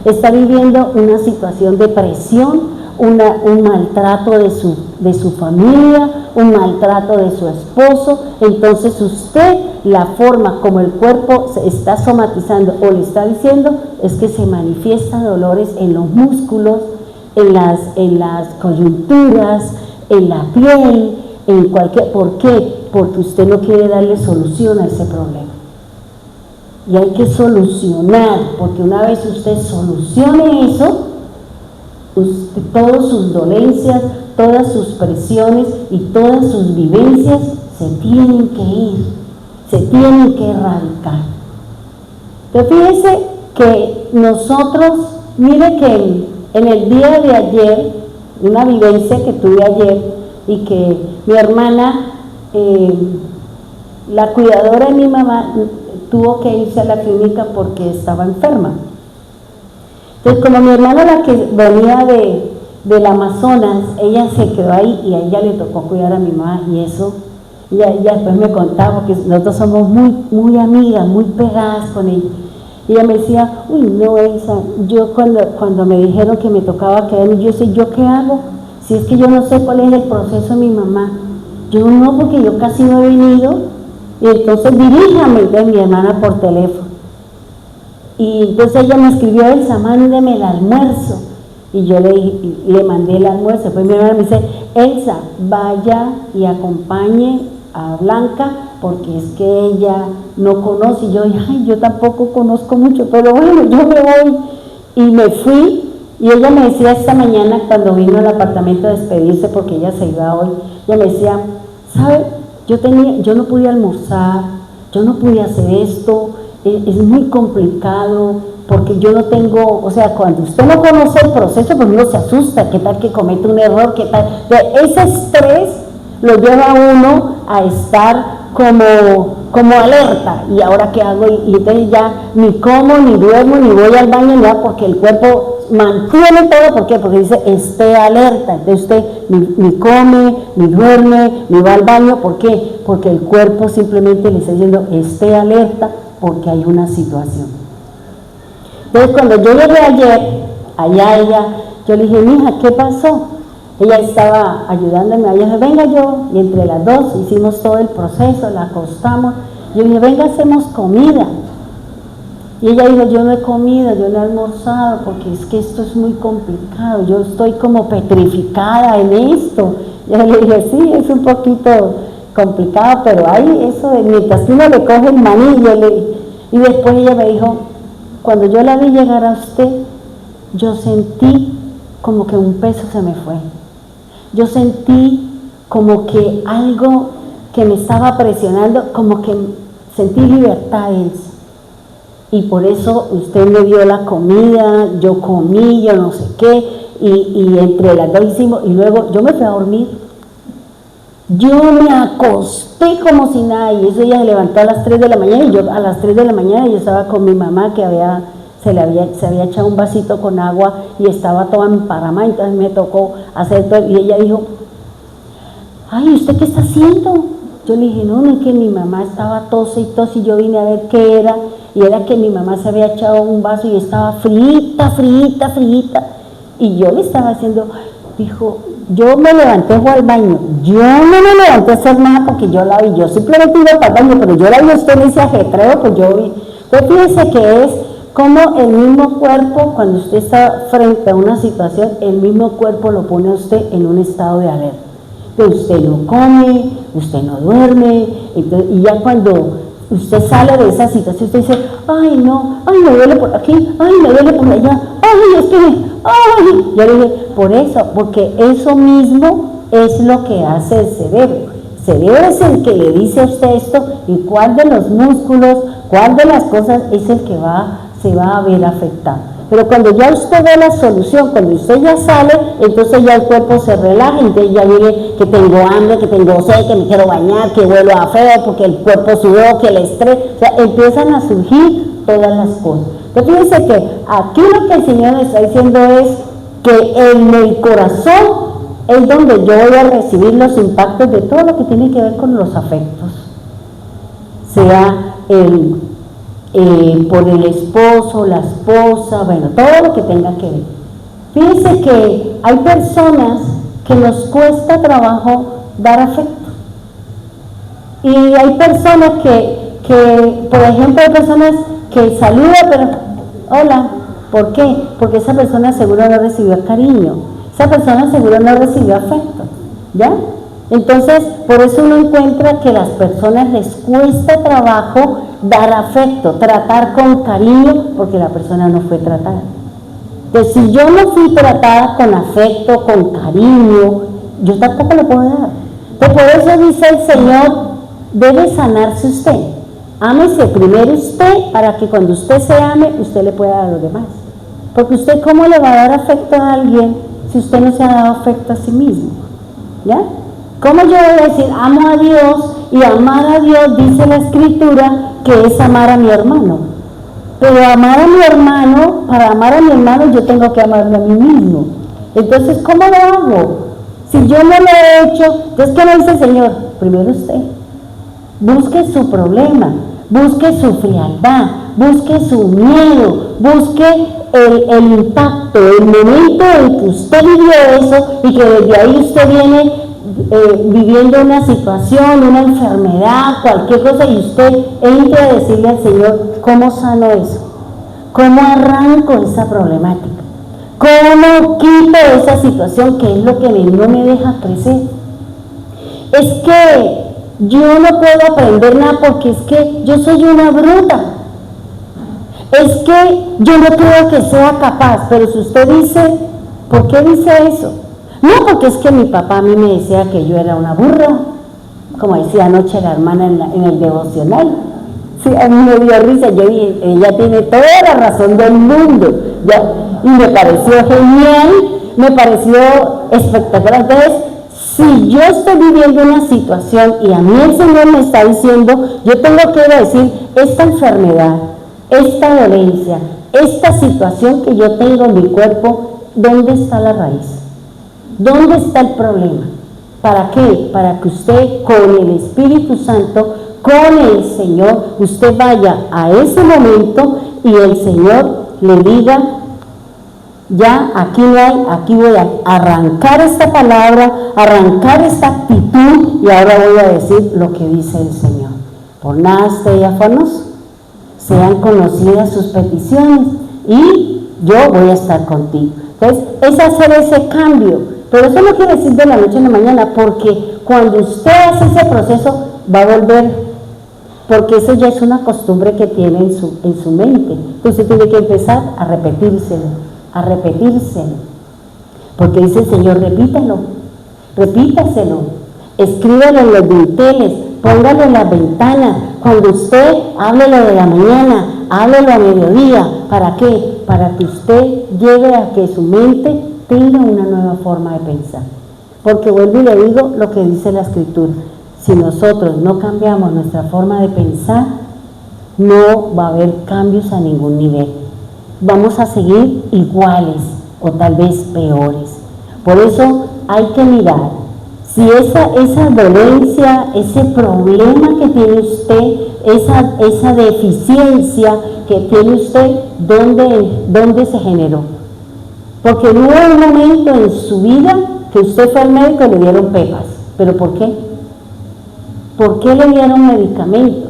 Está viviendo una situación de presión, un maltrato de su familia, un maltrato de su esposo. Entonces usted, la forma como el cuerpo se está somatizando o le está diciendo es que se manifiesta dolores en los músculos, en las coyunturas, en la piel, en cualquier. ¿Por qué? Porque usted no quiere darle solución a ese problema. Y hay que solucionar, porque una vez usted solucione eso, todas sus dolencias, todas sus presiones y todas sus vivencias se tienen que ir, se tienen que erradicar. Pero fíjense que nosotros, mire que en el día de ayer, una vivencia que tuve ayer y que mi hermana, la cuidadora de mi mamá, tuvo que irse a la clínica porque estaba enferma. Entonces, como mi hermana, la que venía del Amazonas, ella se quedó ahí y a ella le tocó cuidar a mi mamá, y eso, ella después me contaba, porque nosotros somos muy amigas, muy pegadas con ella. Y ella me decía, uy, no, Elsa, yo cuando me dijeron que me tocaba quedarme, yo decía, ¿yo qué hago? Si es que yo no sé cuál es el proceso de mi mamá. Yo no, porque yo casi no he venido. Y entonces diríjame de mi hermana por teléfono. Y entonces ella me escribió, Elsa, mándeme el almuerzo. Y yo le mandé el almuerzo. Después mi hermana me dice, Elsa, vaya y acompañe a Blanca, porque es que ella no conoce. Y yo dije, ay, yo tampoco conozco mucho, pero bueno, yo me voy. Y me fui. Y ella me decía esta mañana, cuando vino al apartamento a despedirse, porque ella se iba hoy, ella me decía, ¿sabe? Yo no podía almorzar, yo no podía hacer esto, es muy complicado, porque yo no tengo, o sea, cuando usted no conoce el proceso, pues uno se asusta, qué tal que comete un error, qué tal, ese estrés lo lleva a uno a estar como alerta, y ahora qué hago, y entonces ya ni como, ni duermo, ni voy al baño, nada, porque el cuerpo mantiene todo. ¿Por qué? Porque dice, esté alerta. Entonces usted ni come, ni duerme, ni va al baño. ¿Por qué? Porque el cuerpo simplemente le está diciendo, esté alerta, porque hay una situación. Entonces cuando yo llegué ayer, allá ella, yo le dije, mija, ¿qué pasó? Ella estaba ayudándome, ella dijo, venga yo, y entre las dos hicimos todo el proceso, la acostamos. Yo le dije, venga, hacemos comida. Y ella dijo, yo no he comido, yo no he almorzado, porque es que esto es muy complicado, yo estoy como petrificada en esto. Yo le dije, sí, es un poquito complicado, pero hay eso, mientras que uno le coge el maní, y después ella me dijo, cuando yo la vi llegar a usted, yo sentí como que un peso se me fue. Yo sentí como que algo que me estaba presionando, como que sentí libertad, Elsa. Y por eso usted me dio la comida, yo comí, yo no sé qué, y entre las dos hicimos, y luego yo me fui a dormir. Yo me acosté como si nada, y eso ella se levantó a las 3 de la mañana, y yo a las 3 de la mañana yo estaba con mi mamá, que se había echado un vasito con agua y estaba toda emparamada, entonces me tocó hacer todo, y ella dijo, ay, ¿usted qué está haciendo? Yo le dije, no, es que mi mamá estaba tose y tose, y yo vine a ver qué era, y era que mi mamá se había echado un vaso y estaba frita, y yo le estaba haciendo, dijo, yo me levanté, fue al baño, yo no me levanté a hacer nada porque yo la vi, yo simplemente iba para el baño, pero yo la vi a usted en ese ajetreo, pues yo vi. Entonces fíjense que es como el mismo cuerpo, cuando usted está frente a una situación, el mismo cuerpo lo pone a usted en un estado de alerta. Entonces usted no come, usted no duerme, entonces, y ya cuando usted sale de esa situación, usted dice, ay no, ay me duele por aquí, ay me duele por allá, ay espere, ay. Yo le dije, por eso, porque eso mismo es lo que hace el cerebro. El cerebro es el que le dice a usted esto, y cuál de los músculos, cuál de las cosas es el que se va a ver afectado. Pero cuando ya usted ve la solución, cuando usted ya sale, entonces ya el cuerpo se relaja, entonces ya viene que tengo hambre, que tengo sed, que me quiero bañar, que huelo a feo, porque el cuerpo sudó, que el estrés, o sea, empiezan a surgir todas las cosas. Entonces fíjense que aquí lo que el Señor está diciendo es que en el corazón es donde yo voy a recibir los impactos de todo lo que tiene que ver con los afectos, sea por el esposo, la esposa, bueno, todo lo que tenga que ver. Fíjense que hay personas que nos cuesta trabajo dar afecto, y hay personas que por ejemplo, hay personas que saludan, pero hola, ¿por qué? Porque esa persona seguro no recibió cariño, esa persona seguro no recibió afecto, ¿ya? Entonces, por eso uno encuentra que a las personas les cuesta trabajo dar afecto, tratar con cariño, porque la persona no fue tratada. Entonces, si yo no fui tratada con afecto, con cariño, yo tampoco lo puedo dar. Entonces, por eso dice el Señor, debe sanarse usted. Ámese primero usted para que cuando usted se ame, usted le pueda dar a los demás. Porque usted, ¿cómo le va a dar afecto a alguien si usted no se ha dado afecto a sí mismo? ¿Ya? ¿Cómo yo voy a decir, amo a Dios? Y amar a Dios, dice la Escritura, que es amar a mi hermano. Pero amar a mi hermano, para amar a mi hermano, yo tengo que amarme a mí mismo. Entonces, ¿cómo lo hago? Si yo no lo he hecho, entonces, ¿qué me dice el Señor? Primero usted. Busque su problema, busque su frialdad, busque su miedo, busque el impacto, el momento en que usted vivió eso y que desde ahí usted viene viviendo una situación, una enfermedad, cualquier cosa, y usted entre a decirle al Señor, ¿cómo sano eso? ¿Cómo arranco esa problemática? ¿Cómo quito esa situación que es lo que no me deja crecer? Es que yo no puedo aprender nada porque es que yo soy una bruta. Es que yo no creo que sea capaz. Pero si usted dice, ¿por qué dice eso? No, porque es que mi papá a mí me decía que yo era una burra, como decía anoche la hermana en el devocional. Sí, a mí me dio risa, yo dije, ella tiene toda la razón del mundo, ¿ya? Y me pareció genial, me pareció espectacular. Entonces, si yo estoy viviendo una situación y a mí el Señor me está diciendo, yo tengo que ir a decir, esta enfermedad, esta dolencia, esta situación que yo tengo en mi cuerpo, ¿dónde está la raíz? ¿Dónde está el problema? ¿Para qué? Para que usted con el Espíritu Santo, con el Señor, usted vaya a ese momento y el Señor le diga, ya aquí no hay, aquí voy a arrancar esta palabra, arrancar esta actitud y ahora voy a decir lo que dice el Señor. Por nada estéis afanos, sean conocidas sus peticiones y yo voy a estar contigo. Entonces, es hacer ese cambio. Pero eso no quiere decir de la noche a la mañana, porque cuando usted hace ese proceso va a volver, porque eso ya es una costumbre que tiene en su mente. Entonces tiene que empezar a repetírselo, porque dice el Señor, repítaselo, escríbelo en los dinteles, póngalo en las ventanas, cuando usted háblelo de la mañana, háblelo a mediodía. ¿Para qué? Para que usted lleve a que su mente tenga una nueva forma de pensar. Porque vuelvo y le digo lo que dice la Escritura, si nosotros no cambiamos nuestra forma de pensar, no va a haber cambios a ningún nivel. Vamos a seguir iguales o tal vez peores. Por eso hay que mirar si esa dolencia, ese problema que tiene usted, esa deficiencia que tiene usted, ¿dónde se generó? Porque no hubo un momento en su vida que usted fue al médico y le dieron pepas. ¿Pero por qué? ¿Por qué le dieron medicamento?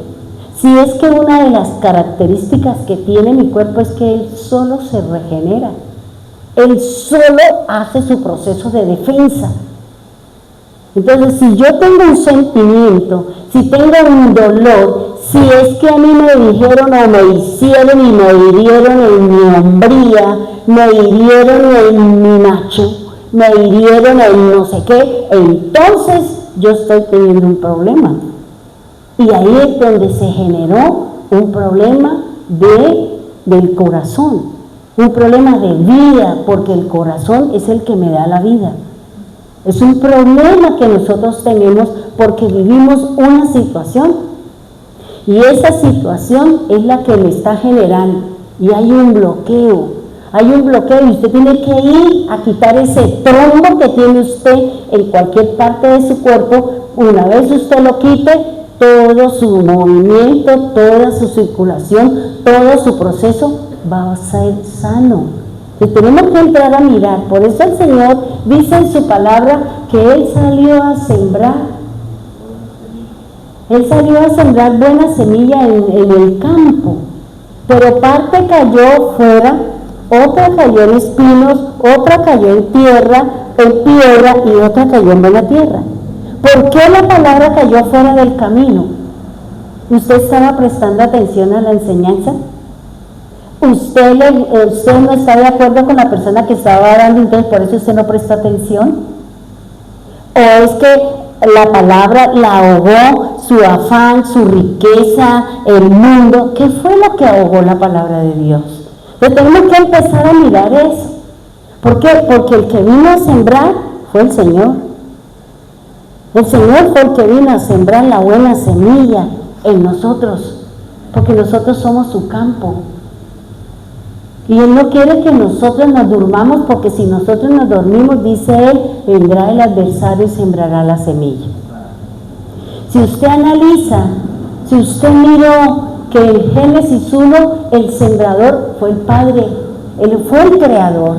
Si es que una de las características que tiene mi cuerpo es que él solo se regenera. Él solo hace su proceso de defensa. Entonces, si yo tengo un sentimiento, si tengo un dolor, si es que a mí me dijeron o me hicieron y me hirieron en mi hombría, me hirieron en mi macho, me hirieron en no sé qué, entonces yo estoy teniendo un problema. Y ahí es donde se generó un problema del corazón, un problema de vida, porque el corazón es el que me da la vida. Es un problema que nosotros tenemos porque vivimos una situación y esa situación es la que me está generando y hay un bloqueo y usted tiene que ir a quitar ese trombo que tiene usted en cualquier parte de su cuerpo. Una vez usted lo quite, todo su movimiento, toda su circulación, todo su proceso va a ser sano. Y tenemos que entrar a mirar. Por eso el Señor dice en su palabra que Él salió a sembrar. Él salió a sembrar buena semilla en el campo. Pero parte cayó fuera, otra cayó en espinos, otra cayó en piedra y otra cayó en buena tierra. ¿Por qué la palabra cayó fuera del camino? ¿Usted estaba prestando atención a la enseñanza? usted no está de acuerdo con la persona que estaba dando, entonces por eso usted no presta atención? ¿O es que la palabra la ahogó su afán, su riqueza, el mundo? ¿Qué fue lo que ahogó la palabra de Dios? Pero tenemos que empezar a mirar eso. ¿Por qué? Porque el que vino a sembrar fue el Señor. El Señor fue el que vino a sembrar la buena semilla en nosotros, porque nosotros somos su campo. Y Él no quiere que nosotros nos durmamos, porque si nosotros nos dormimos, dice Él, vendrá el adversario y sembrará la semilla. Si usted analiza, si usted miró que en Génesis 1 el sembrador fue el Padre, Él fue el creador,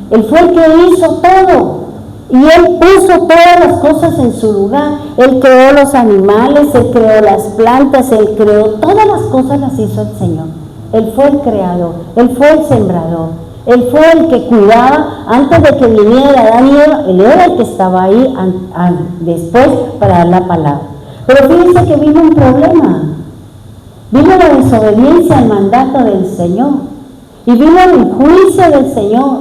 Él fue el que hizo todo. Y Él puso todas las cosas en su lugar. Él creó los animales, Él creó las plantas, Él creó todas las cosas, las hizo el Señor. Él fue el creador, Él fue el sembrador, Él fue el que cuidaba antes de que viniera Adán y Eva. Él era el que estaba ahí después para dar la palabra. Pero fíjense que vino un problema. Vino la desobediencia al mandato del Señor. Y vino el juicio del Señor.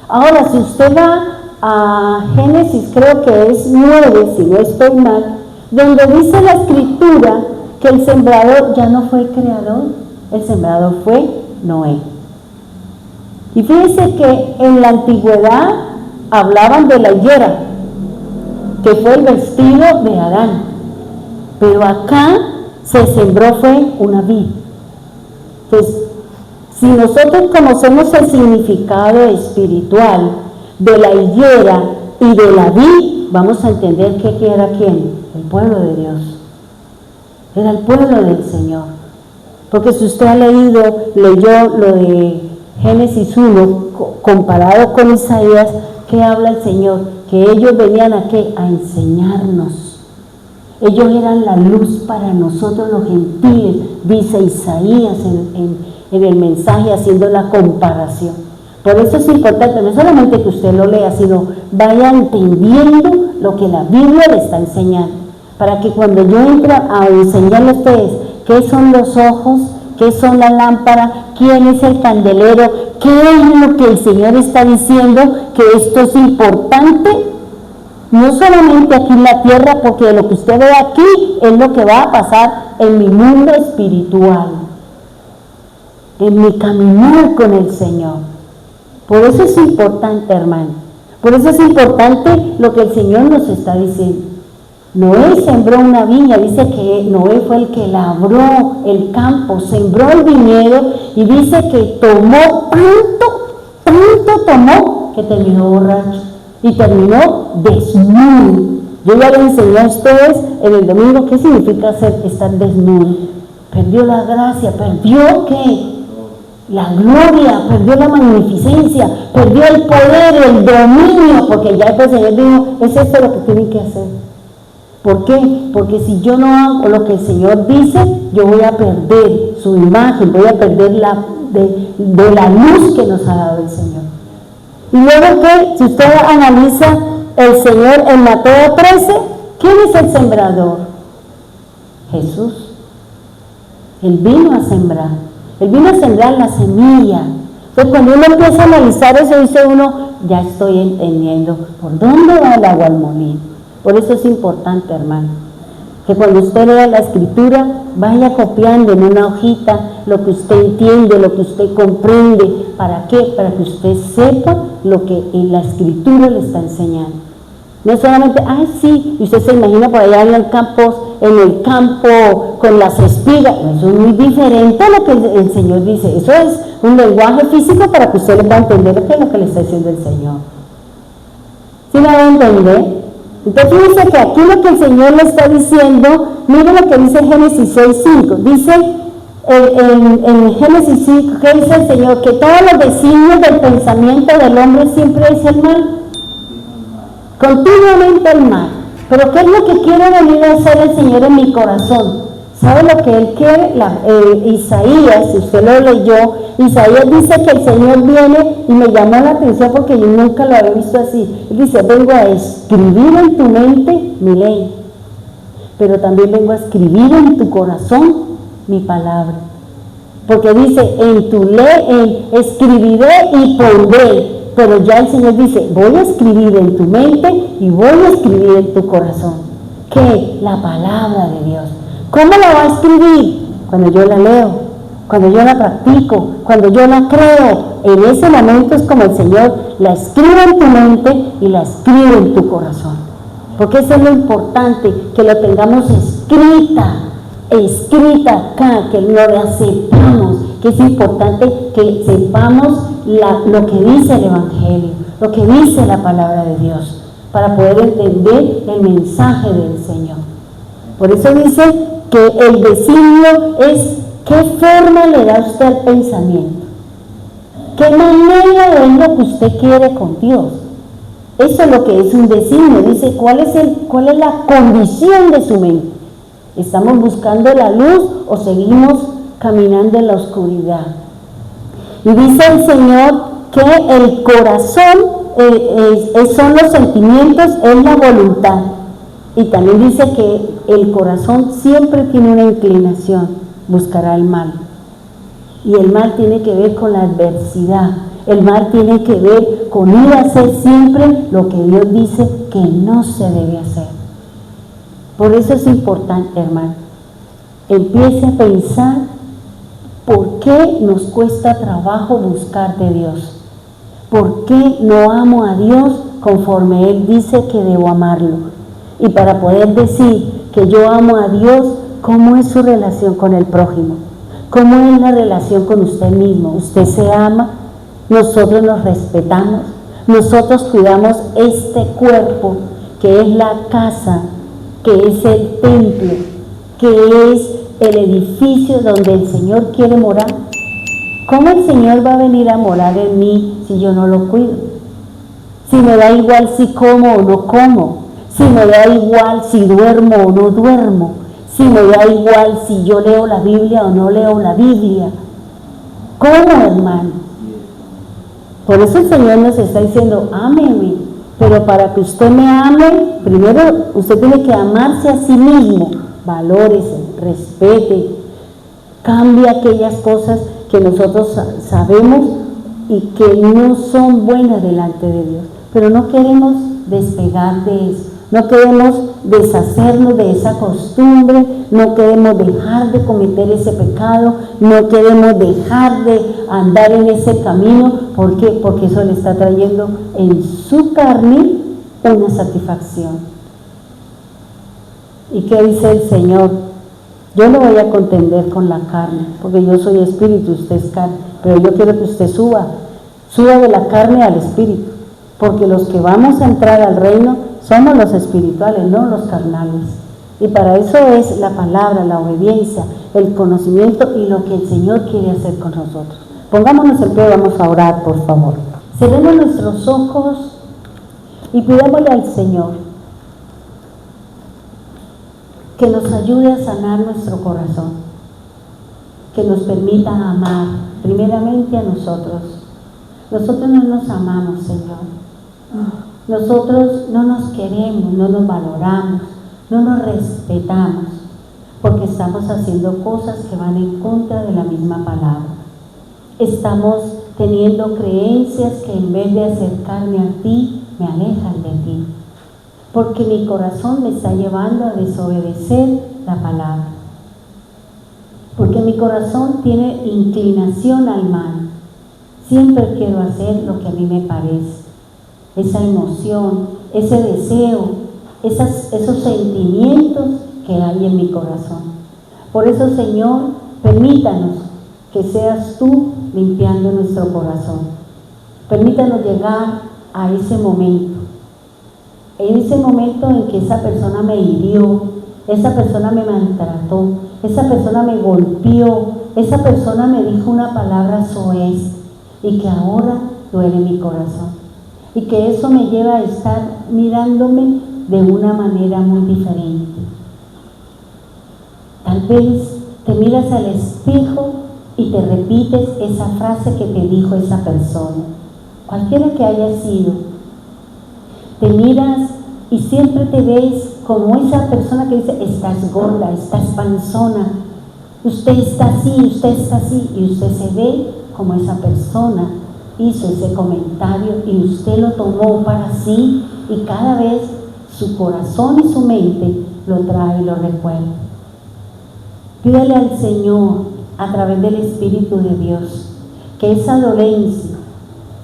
Ahora, si usted va a Génesis, creo que es 9, si no estoy mal, donde dice la escritura que el sembrador ya no fue el creador, el sembrador fue Noé. Y fíjense que en la antigüedad hablaban de la higuera, que fue el vestido de Adán, pero acá se sembró fue una vid. Entonces, si nosotros conocemos el significado espiritual de la higuera y de la vid, vamos a entender que era ¿quién? El pueblo de Dios. Era el pueblo del Señor. Porque si usted leyó lo de Génesis 1 comparado con Isaías, ¿qué habla el Señor? Que ellos venían ¿a qué? A enseñarnos. Ellos eran la luz para nosotros los gentiles, dice Isaías en el mensaje, haciendo la comparación. Por eso es importante, no solamente que usted lo lea, sino vaya entendiendo lo que la Biblia le está enseñando, para que cuando yo entre a enseñarle a ustedes qué son los ojos, qué son la lámpara, quién es el candelero, qué es lo que el Señor está diciendo, que esto es importante, no solamente aquí en la tierra, porque lo que usted ve aquí es lo que va a pasar en mi mundo espiritual, en mi caminar con el Señor. Por eso es importante, hermano. Por eso es importante lo que el Señor nos está diciendo. Noé sembró una viña, dice que Noé fue el que labró el campo, sembró el viñedo, y dice que tomó tanto tomó, que terminó borracho y terminó desnudo. Yo ya le enseñé a ustedes en el domingo qué significa estar desnudo. Perdió la gracia, perdió ¿qué? La gloria, perdió la magnificencia, perdió el poder, el dominio, porque ya el Señor dijo, es esto lo que tienen que hacer. ¿Por qué? Porque si yo no hago lo que el Señor dice, yo voy a perder su imagen, voy a perder de la luz que nos ha dado el Señor. Y luego que, si usted analiza el Señor en Mateo 13, ¿quién es el sembrador? Jesús. Él vino a sembrar. Él vino a sembrar la semilla. Entonces, cuando uno empieza a analizar eso, dice uno, ya estoy entendiendo por dónde va el agua al molino. Por eso es importante, hermano, que cuando usted lea la escritura, vaya copiando en una hojita lo que usted entiende, lo que usted comprende. ¿Para qué? Para que usted sepa lo que en la escritura le está enseñando. No solamente, sí, y usted se imagina por allá en el campo con las espigas. Eso es muy diferente a lo que el Señor dice. Eso es un lenguaje físico para que usted le pueda entender lo que le está diciendo el Señor. ¿Sí me va a entender? Entonces fíjense que aquí lo que el Señor le está diciendo, mire lo que dice Génesis 6:5. Dice en Génesis 5, ¿qué dice el Señor? Que todos los designios del pensamiento del hombre siempre es el mal. Continuamente el mal. Pero ¿qué es lo que quiere venir a hacer el Señor en mi corazón? ¿Sabe lo que Él quiere? Isaías, si usted lo leyó, Isaías dice que el Señor viene, y me llamó la atención porque yo nunca lo había visto así. Él dice, vengo a escribir en tu mente mi ley, pero también vengo a escribir en tu corazón mi palabra. porque dice, en tu ley, escribiré y pondré, pero ya el Señor dice, voy a escribir en tu mente y voy a escribir en tu corazón. ¿Qué? La palabra de Dios. ¿Cómo la va a escribir? Cuando yo la leo, cuando yo la practico, cuando yo la creo. En ese momento es como el Señor la escribe en tu mente y la escribe en tu corazón. Porque eso es lo importante, que lo tengamos escrita acá, que no la sepamos, que es importante que sepamos lo que dice el Evangelio, lo que dice la palabra de Dios, para poder entender el mensaje del Señor. Por eso dice que el designio es qué forma le da usted al pensamiento, qué manera es lo que usted quiere con Dios. Eso es lo que es un designio. Dice cuál es la condición de su mente. ¿Estamos buscando la luz o seguimos caminando en la oscuridad? Y dice el Señor que el corazón son los sentimientos, es la voluntad. Y también dice que el corazón siempre tiene una inclinación, buscará el mal. Y el mal tiene que ver con la adversidad. El mal tiene que ver con ir a hacer siempre lo que Dios dice que no se debe hacer. Por eso es importante, hermano, empiece a pensar por qué nos cuesta trabajo buscar de Dios. ¿Por qué no amo a Dios conforme Él dice que debo amarlo? Y para poder decir que yo amo a Dios, ¿cómo es su relación con el prójimo? ¿Cómo es la relación con usted mismo? ¿Usted se ama? Nosotros nos respetamos, nosotros cuidamos este cuerpo que es la casa, que es el templo, que es el edificio donde el Señor quiere morar. ¿Cómo el Señor va a venir a morar en mí si yo no lo cuido? Si me da igual si como o no como, si me da igual si duermo o no duermo, si me da igual si yo leo la Biblia o no leo la Biblia. ¿Cómo, hermano? Por eso el Señor nos está diciendo, ámeme, pero para que usted me ame, primero usted tiene que amarse a sí mismo, valórese, respete, cambie aquellas cosas que nosotros sabemos y que no son buenas delante de Dios, pero no queremos despegar de eso, no queremos deshacernos de esa costumbre, no queremos dejar de cometer ese pecado, no queremos dejar de andar en ese camino. ¿Por qué? Porque eso le está trayendo en su carne una satisfacción. ¿Y qué dice el Señor? Yo no voy a contender con la carne, porque yo soy espíritu, usted es carne, pero yo quiero que usted suba de la carne al espíritu, porque los que vamos a entrar al reino somos los espirituales, no los carnales. Y para eso es la palabra, la obediencia, el conocimiento y lo que el Señor quiere hacer con nosotros. Pongámonos en pie, vamos a orar, por favor. Cerremos nuestros ojos y pidámosle al Señor que nos ayude a sanar nuestro corazón, que nos permita amar primeramente a nosotros. Nosotros no nos amamos, Señor. Nosotros no nos queremos, no nos valoramos, no nos respetamos, porque estamos haciendo cosas que van en contra de la misma palabra. Estamos teniendo creencias que en vez de acercarme a ti, me alejan de ti, porque mi corazón me está llevando a desobedecer la palabra, porque mi corazón tiene inclinación al mal. Siempre quiero hacer lo que a mí me parece. Esa emoción, ese deseo, esos sentimientos que hay en mi corazón. Por eso, Señor, permítanos que seas tú limpiando nuestro corazón. Permítanos llegar a ese momento. En ese momento en que esa persona me hirió, esa persona me maltrató, esa persona me golpeó, esa persona me dijo una palabra soez y que ahora duele mi corazón. Y que eso me lleva a estar mirándome de una manera muy diferente. Tal vez te miras al espejo y te repites esa frase que te dijo esa persona, cualquiera que haya sido. Te miras y siempre te ves como esa persona que dice, estás gorda, estás panzona. usted está así, y usted se ve como esa persona hizo ese comentario y usted lo tomó para sí y cada vez su corazón y su mente lo trae y lo recuerda. Pídale al Señor a través del Espíritu de Dios que esa dolencia,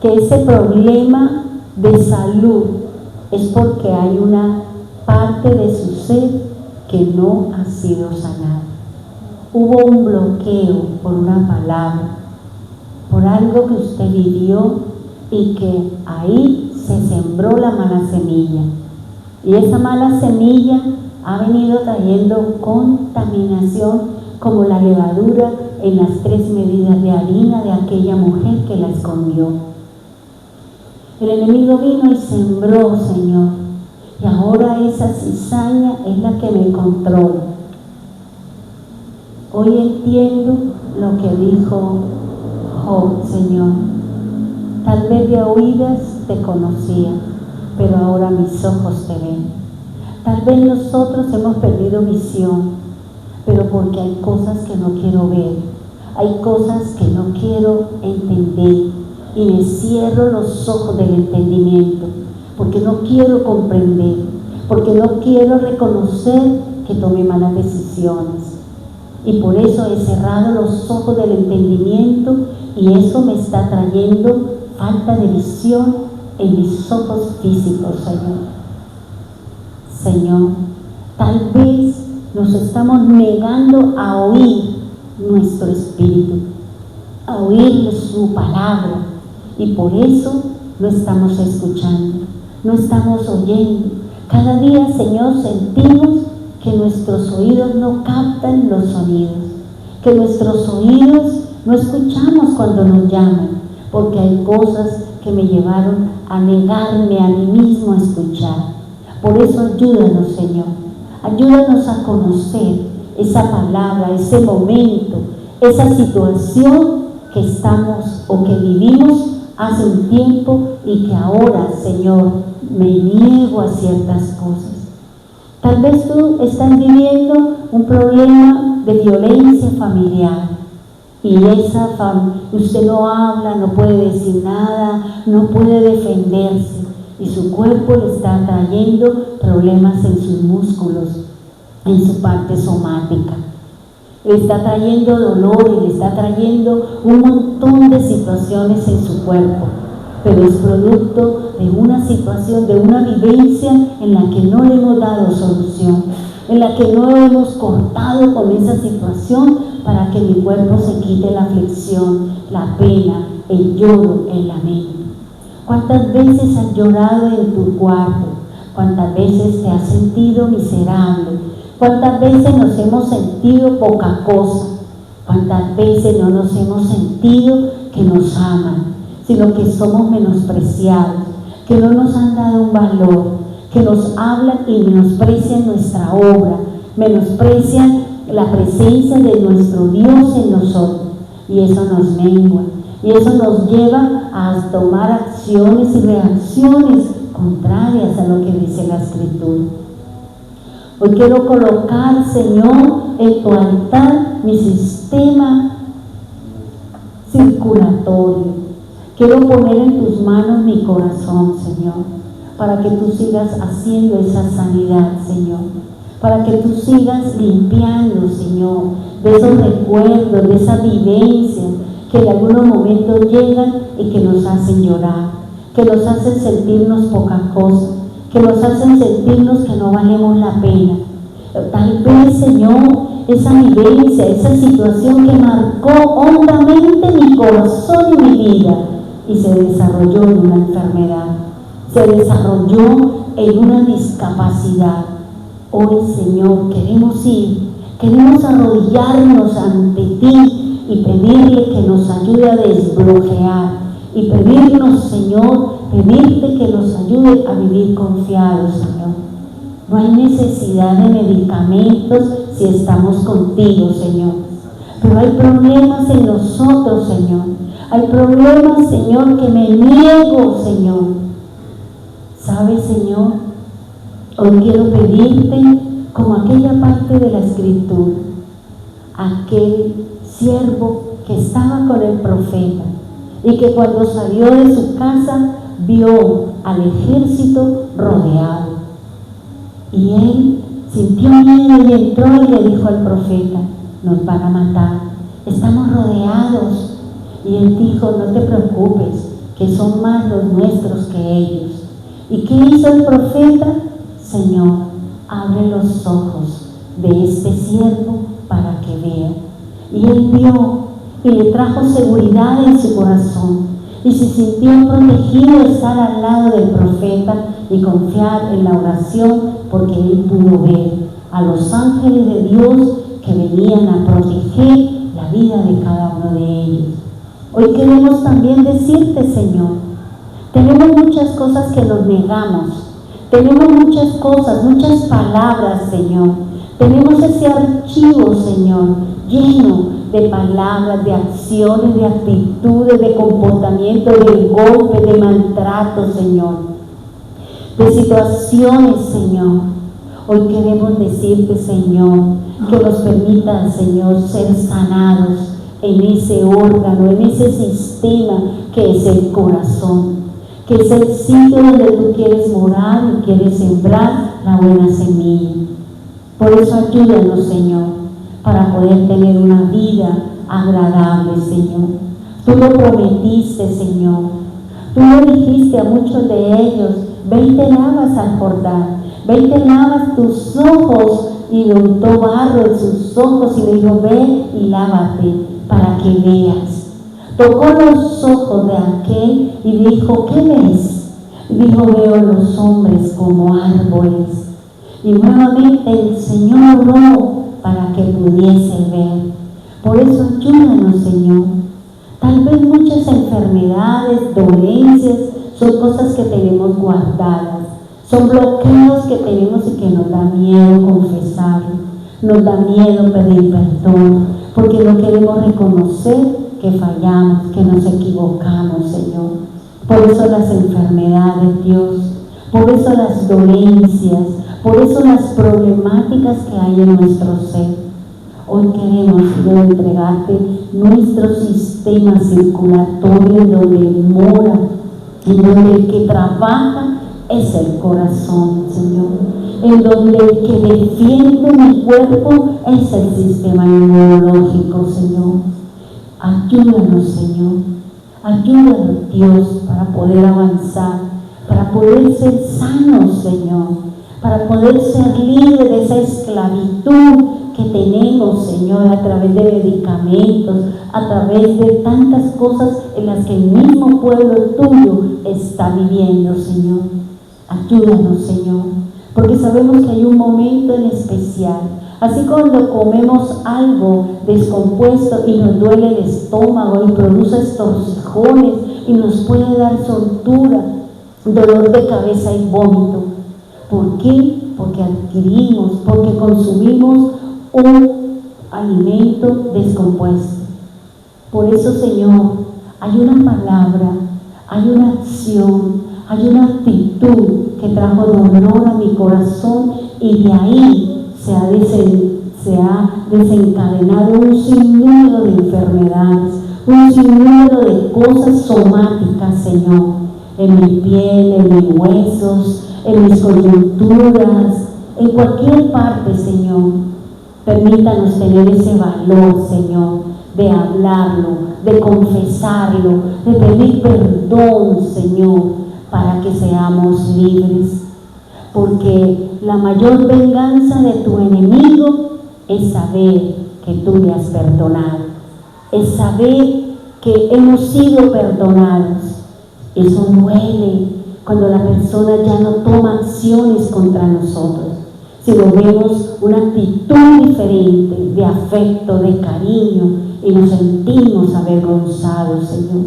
que ese problema de salud es porque hay una parte de su ser que no ha sido sanada. Hubo un bloqueo por una palabra, por algo que usted vivió y que ahí se sembró la mala semilla. Y esa mala semilla ha venido trayendo contaminación como la levadura en las 3 medidas de harina de aquella mujer que la escondió. El enemigo vino y sembró, Señor, y ahora esa cizaña es la que me controla. Hoy entiendo lo que dijo Job, Señor. Tal vez de oídas te conocía, pero ahora mis ojos te ven. Tal vez nosotros hemos perdido visión, pero porque hay cosas que no quiero ver, hay cosas que no quiero entender y me cierro los ojos del entendimiento, porque no quiero comprender, porque no quiero reconocer que tomé malas decisiones. Y por eso he cerrado los ojos del entendimiento y eso me está trayendo falta de visión en mis ojos físicos, Señor. Señor, tal vez nos estamos negando a oír nuestro espíritu, a oír su palabra y por eso no estamos escuchando, no estamos oyendo. Cada día, Señor, sentimos que nuestros oídos no captan los sonidos, que nuestros oídos no escuchamos cuando nos llaman, porque hay cosas que me llevaron a negarme a mí mismo a escuchar. Por eso ayúdanos, Señor, ayúdanos a conocer esa palabra, ese momento, esa situación que estamos o que vivimos hace un tiempo y que ahora, Señor, me niego a ciertas cosas. Tal vez tú estás viviendo un problema de violencia familiar y usted no habla, no puede decir nada, no puede defenderse y su cuerpo le está trayendo problemas en sus músculos, en su parte somática. Le está trayendo dolores, le está trayendo un montón de situaciones en su cuerpo, pero es producto de una situación, de una vivencia en la que no le hemos dado solución, en la que no hemos cortado con esa situación para que mi cuerpo se quite la aflicción, la pena, el lloro, el lamento. ¿Cuántas veces has llorado en tu cuarto? ¿Cuántas veces te has sentido miserable? ¿Cuántas veces nos hemos sentido poca cosa? ¿Cuántas veces no nos hemos sentido que nos aman, sino que somos menospreciados, que no nos han dado un valor, que nos hablan y menosprecian nuestra obra, menosprecian la presencia de nuestro Dios en nosotros? Y eso nos mengua, y eso nos lleva a tomar acciones y reacciones contrarias a lo que dice la Escritura. Hoy quiero colocar, Señor, en tu altar mi sistema circulatorio. Quiero poner en tus manos mi corazón, Señor, para que tú sigas haciendo esa sanidad, Señor, para que tú sigas limpiando, Señor, de esos recuerdos, de esas vivencias que en algunos momentos llegan y que nos hacen llorar, que nos hacen sentirnos poca cosa, que nos hacen sentirnos que no valemos la pena. Tal vez, Señor, esa vivencia, esa situación que marcó hondamente mi corazón y mi vida y se desarrolló en una enfermedad, se desarrolló en una discapacidad. Hoy, Señor, queremos arrodillarnos ante ti y pedirle que nos ayude a desbloquear y pedirte que nos ayude a vivir confiados, Señor. No hay necesidad de medicamentos si estamos contigo, Señor. Pero hay problemas en nosotros, Señor. Hay problemas, Señor, que me niego, Señor. ¿Sabes, Señor? Hoy quiero pedirte, como aquella parte de la Escritura, aquel siervo que estaba con el profeta y que cuando salió de su casa vio al ejército rodeado. Y él sintió miedo y entró y le dijo al profeta: nos van a matar, estamos rodeados. Y él dijo: no te preocupes, que son más los nuestros que ellos. ¿Y qué hizo el profeta? Señor, abre los ojos de este siervo para que vea. Y él vio y le trajo seguridad en su corazón y se sintió protegido de estar al lado del profeta y confiar en la oración, porque él pudo ver a los ángeles de Dios que venían a proteger la vida de cada uno de ellos. Hoy queremos también decirte, Señor, tenemos muchas cosas que nos negamos, tenemos muchas cosas, muchas palabras, Señor. Tenemos ese archivo, Señor, lleno de palabras, de acciones, de actitudes, de comportamiento, de golpes, de maltratos, Señor, de situaciones, Señor. Hoy queremos decirte, Señor, que nos permita, Señor, ser sanados en ese órgano, en ese sistema que es el corazón, que es el sitio donde tú quieres morar y quieres sembrar la buena semilla. Por eso ayúdanos, Señor, para poder tener una vida agradable, Señor. Tú lo prometiste, Señor. Tú lo dijiste a muchos de ellos: ve y te lavas al Jordán, ve y te lavas tus ojos. Y le untó barro en sus ojos y le dijo: ve y lávate para que veas. Tocó los ojos de aquel y dijo: ¿qué ves? Y dijo: veo los hombres como árboles. Y nuevamente el Señor oró para que pudiese ver. Por eso ayúdanos, Señor. Tal vez muchas enfermedades, dolencias, son cosas que tenemos guardadas, son bloqueos que tenemos y que nos da miedo confesarlo, nos da miedo pedir perdón, porque no queremos reconocer que fallamos, que nos equivocamos, Señor. Por eso las enfermedades, Dios, por eso las dolencias, por eso las problemáticas que hay en nuestro ser. Hoy queremos, Señor, entregarte nuestro sistema circulatorio, en donde mora, en donde el que trabaja es el corazón, Señor, en donde el que defiende mi cuerpo es el sistema inmunológico, Señor. Ayúdanos, Señor, ayúdanos, Dios, para poder avanzar, para poder ser sanos, Señor, para poder ser libres de esa esclavitud que tenemos, Señor, a través de medicamentos, a través de tantas cosas en las que el mismo pueblo tuyo está viviendo, Señor. Ayúdanos, Señor, porque sabemos que hay un momento en especial. Así cuando comemos algo descompuesto y nos duele el estómago y produce estorcijones y nos puede dar soltura, dolor de cabeza y vómito. ¿Por qué? Porque adquirimos, porque consumimos un alimento descompuesto. Por eso, Señor, hay una palabra, hay una acción, hay una actitud que trajo dolor a mi corazón, y de ahí se ha desencadenado un sinnúmero de enfermedades, un sinnúmero de cosas somáticas, Señor, en mi piel, en mis huesos, en mis coyunturas, en cualquier parte, Señor. Permítanos tener ese valor, Señor, de hablarlo, de confesarlo, de pedir perdón, Señor, para que seamos libres. Porque la mayor venganza de tu enemigo es saber que tú le has perdonado, es saber que hemos sido perdonados. Eso duele cuando la persona ya no toma acciones contra nosotros, sino vemos una actitud diferente de afecto, de cariño, y nos sentimos avergonzados, Señor.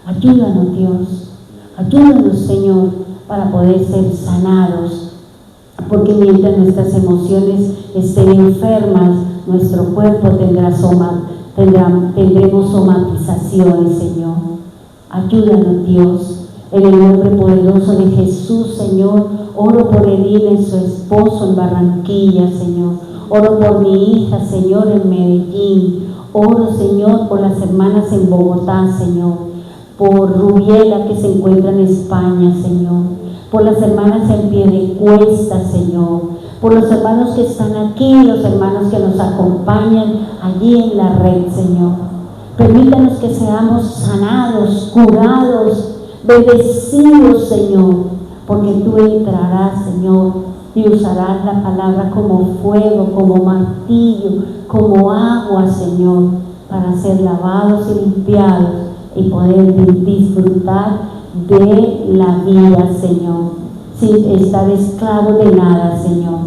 Ayúdanos, Dios, ayúdanos, Señor, para poder ser sanados, porque mientras nuestras emociones estén enfermas, nuestro cuerpo tendremos somatizaciones, Señor. Ayúdanos, Dios. En el nombre poderoso de Jesús, Señor, oro por Elina y su esposo en Barranquilla, Señor. oro por mi hija, Señor, en Medellín, oro, Señor, por las hermanas en Bogotá, Señor, por Rubiela que se encuentra en España, Señor, por las hermanas en Piedecuesta, Señor, por los hermanos que están aquí, los hermanos que nos acompañan allí en la red, Señor. Permítanos que seamos sanados, curados, bendecidos, Señor, porque tú entrarás, Señor, y usarás la palabra como fuego, como martillo, como agua, Señor, para ser lavados y limpiados y poder disfrutar de la vida, Señor, sin estar esclavos de nada, Señor.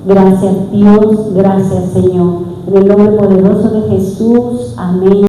Gracias, Dios, gracias, Señor. En el nombre poderoso de Jesús, amén.